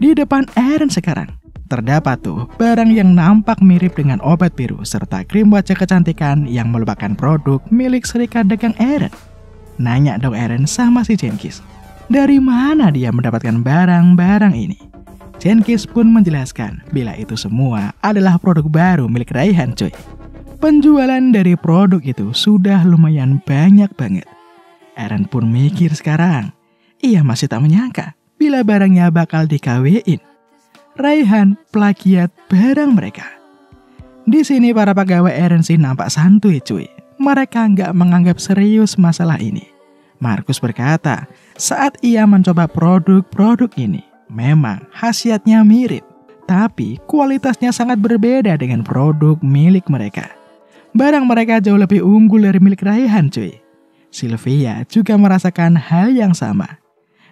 S1: Di depan Eren sekarang terdapat tuh barang yang nampak mirip dengan obat biru serta krim wajah kecantikan yang merupakan produk milik Serikat Dagang Eren. Nanya dong Eren sama si Jenkins, dari mana dia mendapatkan barang-barang ini? Jenkins pun menjelaskan bila itu semua adalah produk baru milik Raihan cuy. Penjualan dari produk itu sudah lumayan banyak banget. Eren pun mikir sekarang, ia masih tak menyangka bila barangnya bakal dikawin. Raihan plagiat barang mereka. Di sini para pegawai Eren sih nampak santuy cuy. Mereka nggak menganggap serius masalah ini. Markus berkata, saat ia mencoba produk-produk ini, memang khasiatnya mirip, tapi kualitasnya sangat berbeda dengan produk milik mereka. Barang mereka jauh lebih unggul dari milik Raihan cuy. Sylvia juga merasakan hal yang sama.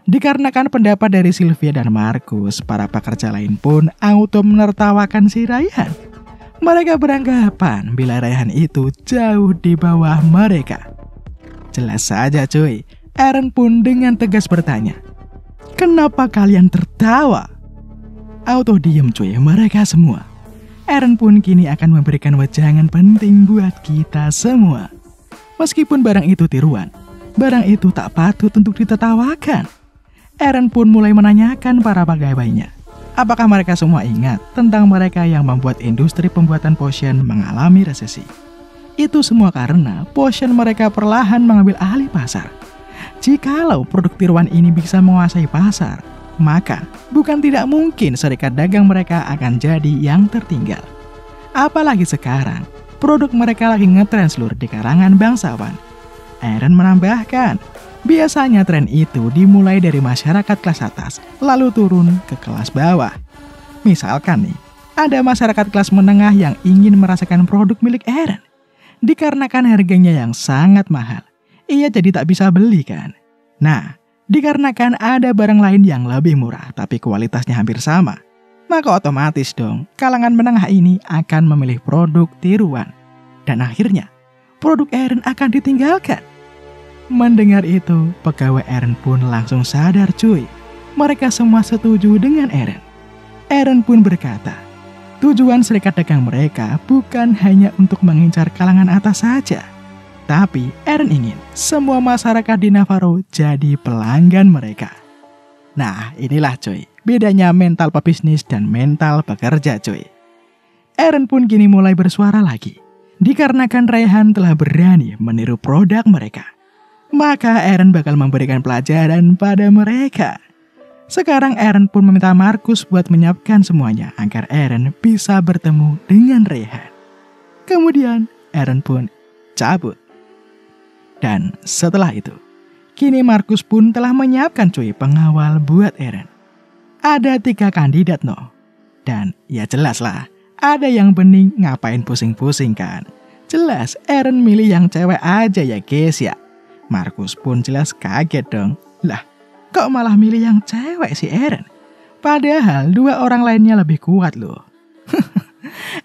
S1: Dikarenakan pendapat dari Sylvia dan Markus, para pekerja lain pun auto menertawakan si Raihan. Mereka beranggapan bila Raihan itu jauh di bawah mereka. Jelas saja cuy, Eren pun dengan tegas bertanya, kenapa kalian tertawa? Auto diem cuy mereka semua. Eren pun kini akan memberikan wejangan penting buat kita semua. Meskipun barang itu tiruan, barang itu tak patut untuk ditertawakan. Eren pun mulai menanyakan para pegawainya, apakah mereka semua ingat tentang mereka yang membuat industri pembuatan potion mengalami resesi. Itu semua karena potion mereka perlahan mengambil alih pasar. Jikalau produk tiruan ini bisa menguasai pasar, maka bukan tidak mungkin serikat dagang mereka akan jadi yang tertinggal. Apalagi sekarang, produk mereka lagi ngetren seluruh di karangan bangsawan. Eren menambahkan, biasanya tren itu dimulai dari masyarakat kelas atas, lalu turun ke kelas bawah. Misalkan nih, ada masyarakat kelas menengah yang ingin merasakan produk milik Eren. Dikarenakan harganya yang sangat mahal, ia jadi tak bisa beli kan. Nah, dikarenakan ada barang lain yang lebih murah tapi kualitasnya hampir sama, maka otomatis dong kalangan menengah ini akan memilih produk tiruan. Dan akhirnya, produk Eren akan ditinggalkan. Mendengar itu, pegawai Eren pun langsung sadar cuy. Mereka semua setuju dengan Eren. Eren pun berkata, tujuan serikat dagang mereka bukan hanya untuk mengincar kalangan atas saja. Tapi Eren ingin semua masyarakat di Navarro jadi pelanggan mereka. Nah inilah cuy, bedanya mental pebisnis dan mental pekerja cuy. Eren pun kini mulai bersuara lagi. Dikarenakan Raihan telah berani meniru produk mereka, maka Eren bakal memberikan pelajaran pada mereka. Sekarang Eren pun meminta Markus buat menyiapkan semuanya agar Eren bisa bertemu dengan Raihan. Kemudian Eren pun cabut. Dan setelah itu, kini Markus pun telah menyiapkan cuy pengawal buat Eren. Ada 3 kandidat no. Dan ya jelas lah, ada yang bening ngapain pusing-pusing kan. Jelas Eren milih yang cewek aja ya guys ya. Markus pun jelas kaget dong. Lah, kok malah milih yang cewek si Eren? Padahal 2 orang lainnya lebih kuat loh.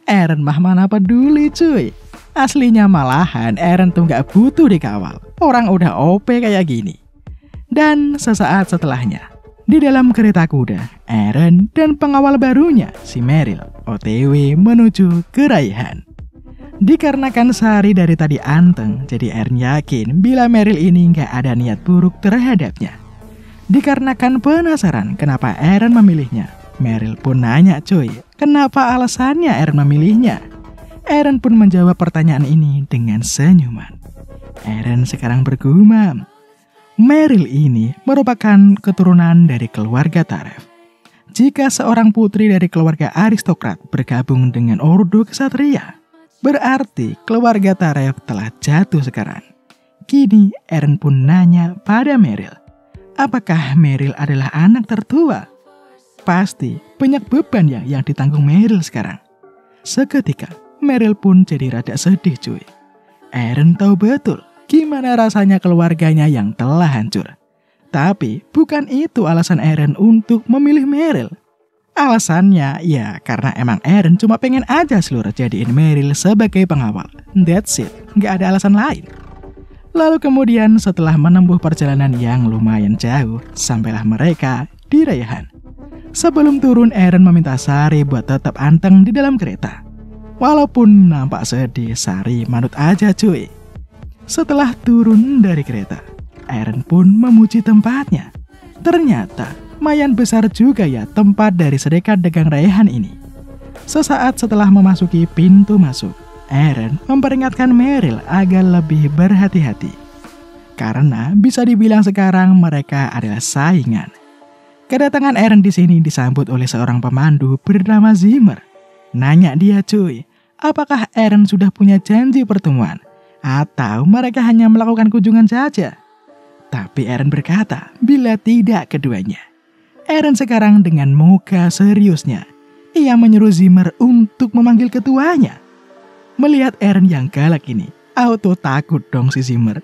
S1: Eren mah mana peduli cuy. Aslinya malahan Eren tuh gak butuh dikawal. Orang udah OP kayak gini. Dan sesaat setelahnya, di dalam kereta kuda, Eren dan pengawal barunya, si Meryl, OTW menuju ke Raihan. Dikarenakan Sari dari tadi anteng, jadi Eren yakin bila Meryl ini nggak ada niat buruk terhadapnya. Dikarenakan penasaran kenapa Eren memilihnya, Meryl pun nanya cuy, kenapa alasannya Eren memilihnya. Eren pun menjawab pertanyaan ini dengan senyuman. Eren sekarang bergumam, Meryl ini merupakan keturunan dari keluarga Taref. Jika seorang putri dari keluarga aristokrat bergabung dengan ordo ksatria, berarti keluarga Taref telah jatuh sekarang. Kini Eren pun nanya pada Meryl, apakah Meryl adalah anak tertua? Pasti banyak beban ya yang ditanggung Meryl sekarang. Seketika Meryl pun jadi rada sedih cuy. Eren tahu betul gimana rasanya keluarganya yang telah hancur. Tapi bukan itu alasan Eren untuk memilih Meryl. Alasannya ya karena emang Eren cuma pengen aja seluruh jadiin Meryl sebagai pengawal. That's it, gak ada alasan lain. Lalu kemudian setelah menempuh perjalanan yang lumayan jauh, sampailah mereka di Raihan. Sebelum turun, Eren meminta Sari buat tetap anteng di dalam kereta. Walaupun nampak sedih, Sari manut aja cuy. Setelah turun dari kereta, Eren pun memuji tempatnya. Ternyata lumayan besar juga ya tempat dari sedekat dagang Raihan ini. Sesaat setelah memasuki pintu masuk, Eren memperingatkan Meryl agar lebih berhati-hati. Karena bisa dibilang sekarang mereka adalah saingan. Kedatangan Eren di sini disambut oleh seorang pemandu bernama Zimmer. Nanya dia cuy, apakah Eren sudah punya janji pertemuan? Atau mereka hanya melakukan kunjungan saja? Tapi Eren berkata, bila tidak keduanya. Eren sekarang dengan muka seriusnya, ia menyuruh Zimmer untuk memanggil ketuanya. Melihat Eren yang galak ini, auto takut dong si Zimmer.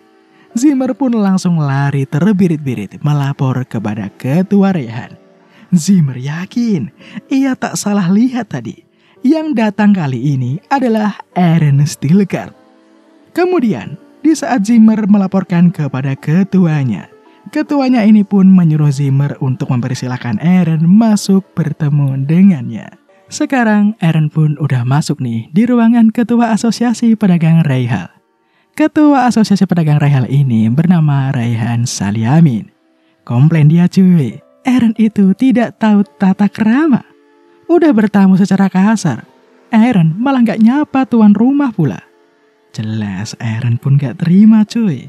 S1: Zimmer pun langsung lari terbirit-birit melapor kepada ketua Raihan. Zimmer yakin, ia tak salah lihat tadi. Yang datang kali ini adalah Eren Stilgar. Kemudian, di saat Zimmer melaporkan kepada ketuanya ini pun menyuruh Zimmer untuk mempersilahkan Eren masuk bertemu dengannya. Sekarang Eren pun udah masuk nih di ruangan ketua asosiasi pedagang Raihal. Ketua asosiasi pedagang Raihal ini bernama Raihan Saliamin. Komplain dia cuy, Eren itu tidak tahu tata krama. Udah bertamu secara kasar, Eren malah gak nyapa tuan rumah pula. Jelas Eren pun gak terima cuy.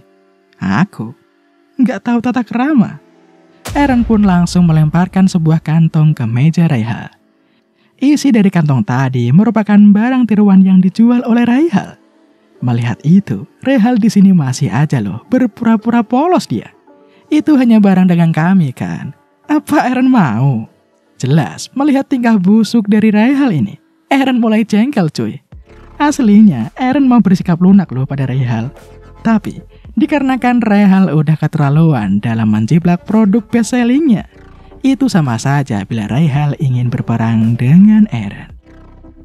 S1: Aku gak tahu tata krama. Eren pun langsung melemparkan sebuah kantong ke meja Raihal. Isi dari kantong tadi merupakan barang tiruan yang dijual oleh Raihal. Melihat itu, Raihal di sini masih aja loh berpura-pura polos dia. Itu hanya barang dagang kami kan. Apa Eren mau? Jelas, melihat tingkah busuk dari Raihal ini, Eren mulai jengkel cuy. Aslinya, Eren mau bersikap lunak loh pada Raihal. Tapi, dikarenakan Raihal udah keterlaluan dalam menjiplak produk best sellingnya, itu sama saja bila Raihal ingin berperang dengan Eren.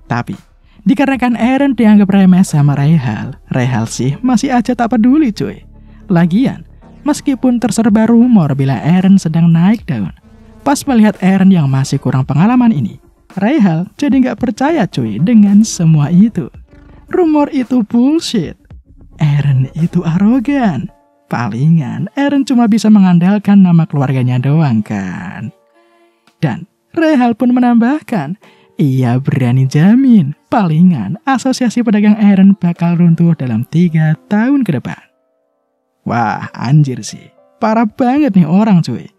S1: Tapi, dikarenakan Eren dianggap remeh sama Raihal sih masih aja tak peduli cuy. Lagian, meskipun terserba rumor bila Eren sedang naik daun, pas melihat Eren yang masih kurang pengalaman ini, Raihal jadi gak percaya cuy dengan semua itu. Rumor itu bullshit. Eren itu arogan. Palingan Eren cuma bisa mengandalkan nama keluarganya doang kan. Dan Raihal pun menambahkan, ia berani jamin palingan asosiasi pedagang Eren bakal runtuh dalam 3 tahun ke depan. Wah anjir sih, parah banget nih orang cuy.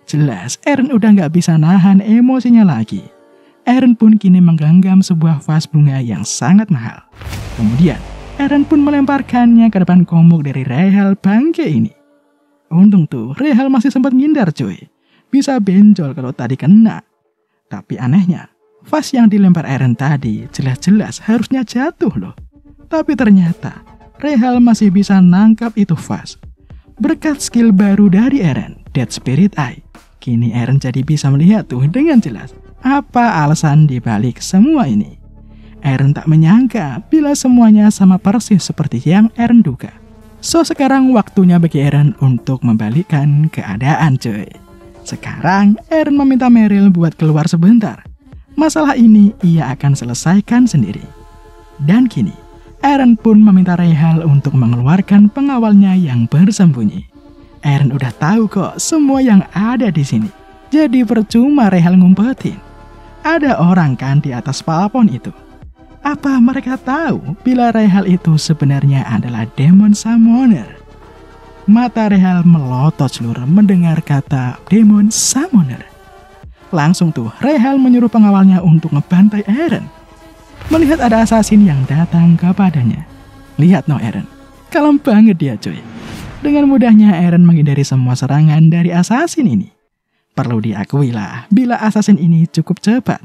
S1: Jelas Eren udah gak bisa nahan emosinya lagi. Eren pun kini menggenggam sebuah vas bunga yang sangat mahal. Kemudian Eren pun melemparkannya ke depan komuk dari Raihal bangke ini. Untung tuh Raihal masih sempat ngindar cuy. Bisa benjol kalau tadi kena. Tapi anehnya, vas yang dilempar Eren tadi jelas-jelas harusnya jatuh loh. Tapi ternyata Raihal masih bisa nangkap itu vas. Berkat skill baru dari Eren, Dead Spirit Eye, kini Eren jadi bisa melihat tuh dengan jelas apa alasan dibalik semua ini. Eren tak menyangka bila semuanya sama persis seperti yang Eren duga. So sekarang waktunya bagi Eren untuk membalikkan keadaan cuy. Sekarang Eren meminta Meryl buat keluar sebentar. Masalah ini ia akan selesaikan sendiri. Dan kini Eren pun meminta Rayhal untuk mengeluarkan pengawalnya yang bersembunyi. Eren udah tahu kok semua yang ada di sini. Jadi percuma Rayhal ngumpetin. Ada orang kan di atas plafon itu. Apa mereka tahu bila Rayhal itu sebenarnya adalah Demon Summoner? Mata Rayhal melotot seluruh mendengar kata Demon Summoner. Langsung tuh Rayhal menyuruh pengawalnya untuk ngebantai Eren. Melihat ada assassin yang datang kepadanya. Lihat no Eren, kalem banget dia cuy. Dengan mudahnya Eren menghindari semua serangan dari assassin ini. Perlu diakui lah, bila assassin ini cukup cepat.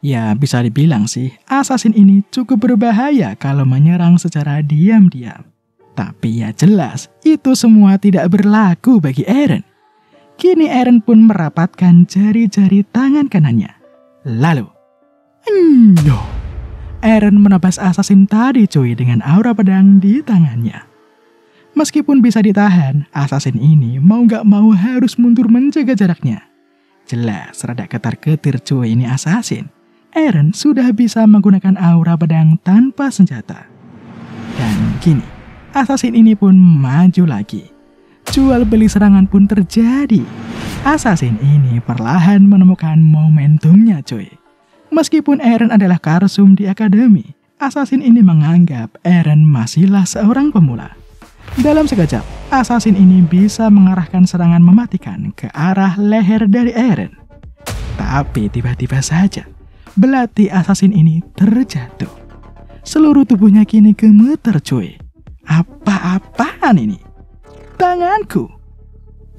S1: Ya bisa dibilang sih, assassin ini cukup berbahaya kalau menyerang secara diam-diam. Tapi ya jelas, itu semua tidak berlaku bagi Eren. Kini Eren pun merapatkan jari-jari tangan kanannya. Lalu, Eren menebas assassin tadi cuy dengan aura pedang di tangannya. Meskipun bisa ditahan, assassin ini mau gak mau harus mundur menjaga jaraknya. Jelas rada ketar-ketir cuy ini assassin. Eren sudah bisa menggunakan aura pedang tanpa senjata. Dan kini, assassin ini pun maju lagi. Jual beli serangan pun terjadi. Assassin ini perlahan menemukan momentumnya cuy. Meskipun Eren adalah karsum di akademi, assassin ini menganggap Eren masihlah seorang pemula. Dalam sekejap, assassin ini bisa mengarahkan serangan mematikan ke arah leher dari Eren. Tapi tiba-tiba saja, belati assassin ini terjatuh. Seluruh tubuhnya kini gemeter cuy. Apa-apaan ini? Tanganku.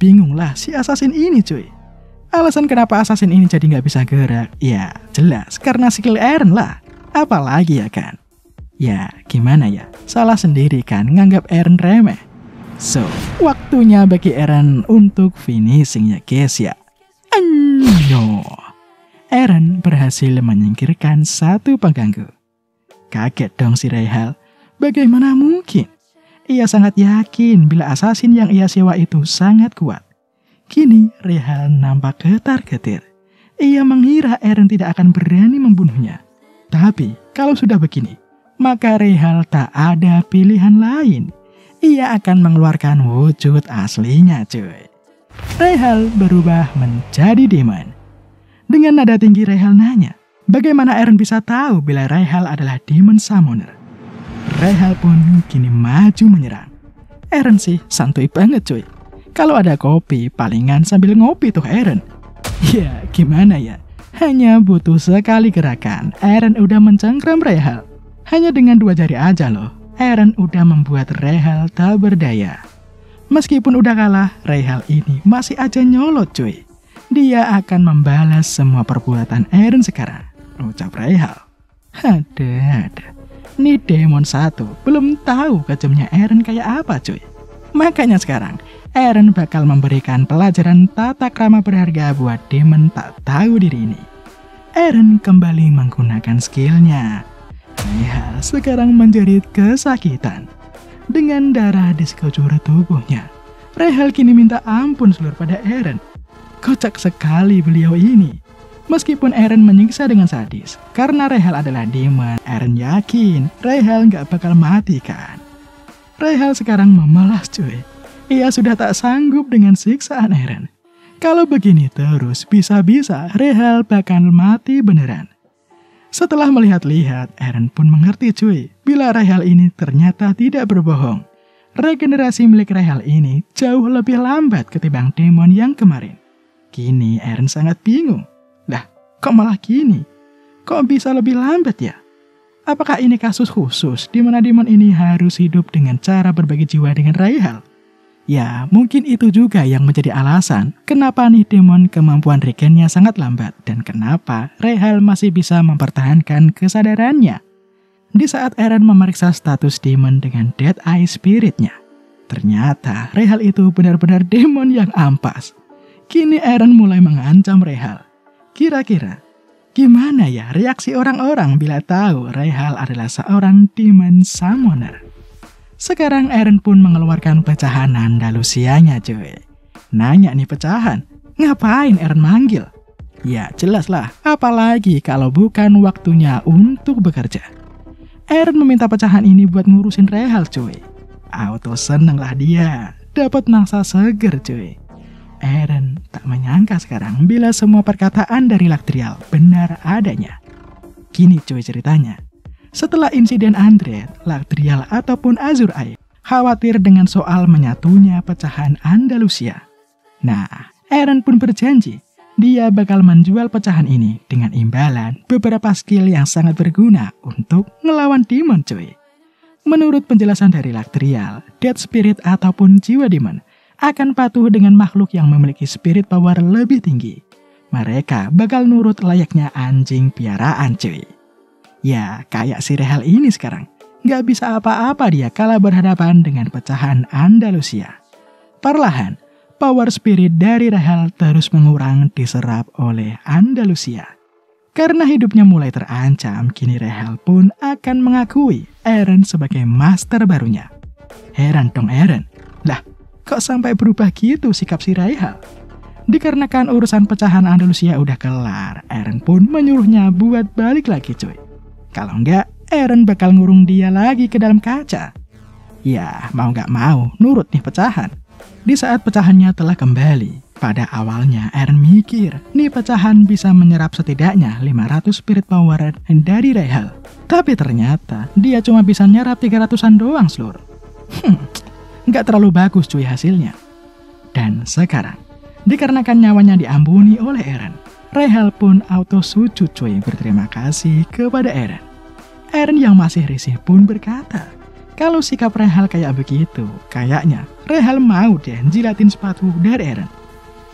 S1: Bingunglah si assassin ini cuy. Alasan kenapa assassin ini jadi gak bisa gerak? Ya jelas karena skill Eren lah. Apalagi ya kan? Ya gimana ya? Salah sendiri kan nganggap Eren remeh. So, waktunya bagi Eren untuk finishing ya guys ya. No. Eren berhasil menyingkirkan satu pengganggu. Kaget dong si Rayhal. Bagaimana mungkin? Ia sangat yakin bila assassin yang ia sewa itu sangat kuat. Kini Rayhal nampak getar-getir. Ia mengira Eren tidak akan berani membunuhnya. Tapi kalau sudah begini, maka Rayhal tak ada pilihan lain. Ia akan mengeluarkan wujud aslinya cuy. Rayhal berubah menjadi demon. Dengan nada tinggi Rayhal nanya, bagaimana Eren bisa tahu bila Rayhal adalah Demon Summoner? Rayhal pun kini maju menyerang. Eren sih santuy banget cuy. Kalau ada kopi, palingan sambil ngopi tuh Eren. Ya gimana ya, hanya butuh sekali gerakan, Eren udah mencengkram Rayhal. Hanya dengan 2 jari aja loh, Eren udah membuat Rayhal tak berdaya. Meskipun udah kalah, Rayhal ini masih aja nyolot cuy. Dia akan membalas semua perbuatan Eren sekarang, ucap Rayhal. Ada. Nih Demon 1 belum tahu kejamnya Eren kayak apa cuy. Makanya sekarang, Eren bakal memberikan pelajaran tata krama berharga buat Demon tak tahu diri ini. Eren kembali menggunakan skillnya. Rayhal sekarang menjerit kesakitan. Dengan darah di sekujur tubuhnya, Rayhal kini minta ampun seluruh pada Eren. Kocak sekali beliau ini. Meskipun Eren menyiksa dengan sadis, karena Rayhal adalah demon, Eren yakin Rayhal gak bakal mati kan. Rayhal sekarang memelas cuy. Ia sudah tak sanggup dengan siksaan Eren. Kalau begini terus, bisa-bisa Rayhal bakal mati beneran. Setelah melihat-lihat, Eren pun mengerti cuy, bila Rayhal ini ternyata tidak berbohong. Regenerasi milik Rayhal ini jauh lebih lambat ketimbang demon yang kemarin. Kini Eren sangat bingung. Lah, kok malah gini? Kok bisa lebih lambat ya? Apakah ini kasus khusus di mana demon ini harus hidup dengan cara berbagi jiwa dengan Rayhal? Ya, mungkin itu juga yang menjadi alasan kenapa nih demon kemampuan regennya sangat lambat dan kenapa Rayhal masih bisa mempertahankan kesadarannya. Di saat Eren memeriksa status demon dengan Dead Eye Spirit-nya, ternyata Rayhal itu benar-benar demon yang ampas. Kini Eren mulai mengancam Rayhal. Kira-kira gimana ya reaksi orang-orang bila tahu Rayhal adalah seorang Demon Summoner? Sekarang Eren pun mengeluarkan pecahan Andalusianya cuy. Nanya nih pecahan, ngapain Eren manggil? Ya jelas lah, apalagi kalau bukan waktunya untuk bekerja. Eren meminta pecahan ini buat ngurusin Rehal cuy. Auto seneng lah dia, dapat mangsa seger cuy. Eren tak menyangka sekarang bila semua perkataan dari Laktrial benar adanya. Gini cuy ceritanya. Setelah insiden Andred, Laktrial ataupun Azur Air khawatir dengan soal menyatunya pecahan Andalusia. Nah, Eren pun berjanji dia bakal menjual pecahan ini dengan imbalan beberapa skill yang sangat berguna untuk ngelawan demon cuy. Menurut penjelasan dari Laktrial, Dead Spirit ataupun jiwa demon akan patuh dengan makhluk yang memiliki spirit power lebih tinggi. Mereka bakal nurut layaknya anjing piaraan cuy. Ya, kayak si Rehal ini sekarang. Nggak bisa apa-apa dia kala berhadapan dengan pecahan Andalusia. Perlahan, power spirit dari Rehal terus mengurang diserap oleh Andalusia. Karena hidupnya mulai terancam, kini Rehal pun akan mengakui Eren sebagai master barunya. Heran dong Eren. Lah, kok sampai berubah gitu sikap si Rehal? Dikarenakan urusan pecahan Andalusia udah kelar, Eren pun menyuruhnya buat balik lagi cuy. Kalau enggak, Eren bakal ngurung dia lagi ke dalam kaca. Ya, mau nggak mau, nurut nih pecahan. Di saat pecahannya telah kembali, pada awalnya Eren mikir, nih pecahan bisa menyerap setidaknya 500 spirit power dari Rehal. Tapi ternyata, dia cuma bisa nyerap 300-an doang seluruh. Nggak terlalu bagus cuy hasilnya. Dan sekarang, dikarenakan nyawanya diampuni oleh Eren, Rehal pun auto sujud cuy berterima kasih kepada Eren. Eren yang masih risih pun berkata, kalau sikap Rehal kayak begitu, kayaknya Rehal mau deh jilatin sepatu dari Eren.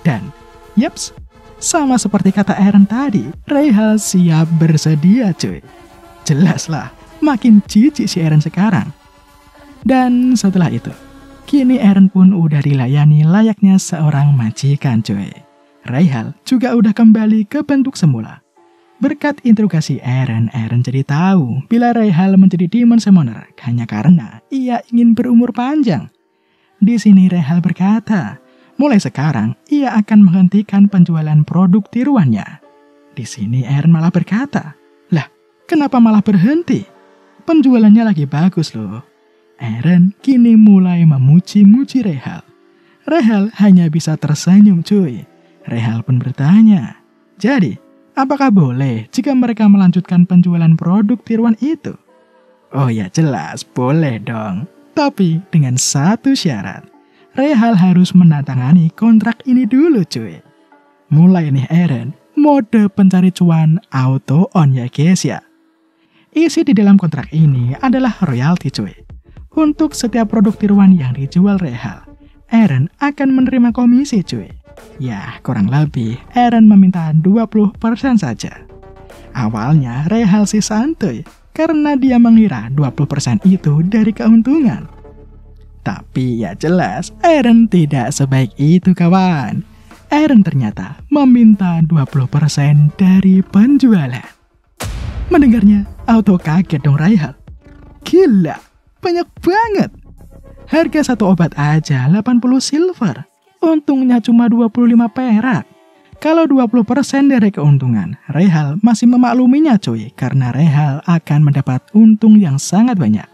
S1: Dan, yaps, sama seperti kata Eren tadi, Rehal siap bersedia cuy. Jelas lah, makin jijik si Eren sekarang. Dan setelah itu, kini Eren pun udah dilayani layaknya seorang majikan cuy. Rehal juga udah kembali ke bentuk semula. Berkat interogasi Eren jadi tahu bila Rehal menjadi Demon Summoner hanya karena ia ingin berumur panjang. Di sini Rehal berkata, mulai sekarang ia akan menghentikan penjualan produk tiruannya. Di sini Eren malah berkata, lah kenapa malah berhenti? Penjualannya lagi bagus loh. Eren kini mulai memuji-muji Rehal. Rehal hanya bisa tersenyum cuy. Rehal pun bertanya, jadi apakah boleh jika mereka melanjutkan penjualan produk tiruan itu? Oh ya jelas, boleh dong. Tapi dengan satu syarat. Rehal harus menandatangani kontrak ini dulu cuy. Mulai nih Eren, mode pencari cuan auto on ya guys ya. Isi di dalam kontrak ini adalah royalti cuy. Untuk setiap produk tiruan yang dijual Rehal, Eren akan menerima komisi cuy. Ya, kurang lebih Eren meminta 20% saja. Awalnya Rehal sih santuy, karena dia mengira 20% itu dari keuntungan. Tapi ya jelas, Eren tidak sebaik itu kawan. Eren ternyata meminta 20% dari penjualan. Mendengarnya, auto kaget dong Rehal. Gila, banyak banget. Harga satu obat aja 80 silver. Untungnya cuma 25 perak. Kalau 20% dari keuntungan, Rehal masih memakluminya cuy, karena Rehal akan mendapat untung yang sangat banyak.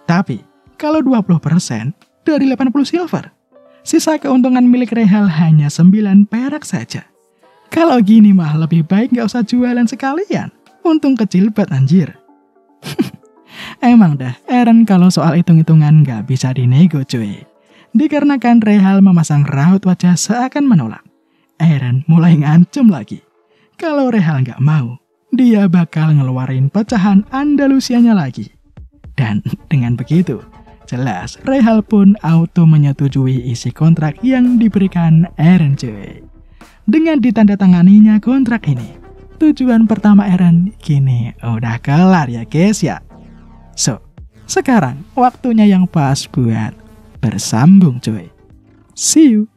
S1: Tapi, kalau 20% dari 80 silver, sisa keuntungan milik Rehal hanya 9 perak saja. Kalau gini mah lebih baik nggak usah jualan sekalian. Untung kecil banget anjir. Emang dah, Eren kalau soal hitung-hitungan nggak bisa dinego cuy. Dikarenakan Rehal memasang raut wajah seakan menolak, Eren mulai ngancem lagi. Kalau Rehal nggak mau, dia bakal ngeluarin pecahan Andalusianya lagi. Dan dengan begitu, jelas Rehal pun auto menyetujui isi kontrak yang diberikan Eren cuy. Dengan ditandatanganinya kontrak ini, tujuan pertama Eren kini udah kelar ya guys ya. So, sekarang waktunya yang pas buat bersambung cuy. See you.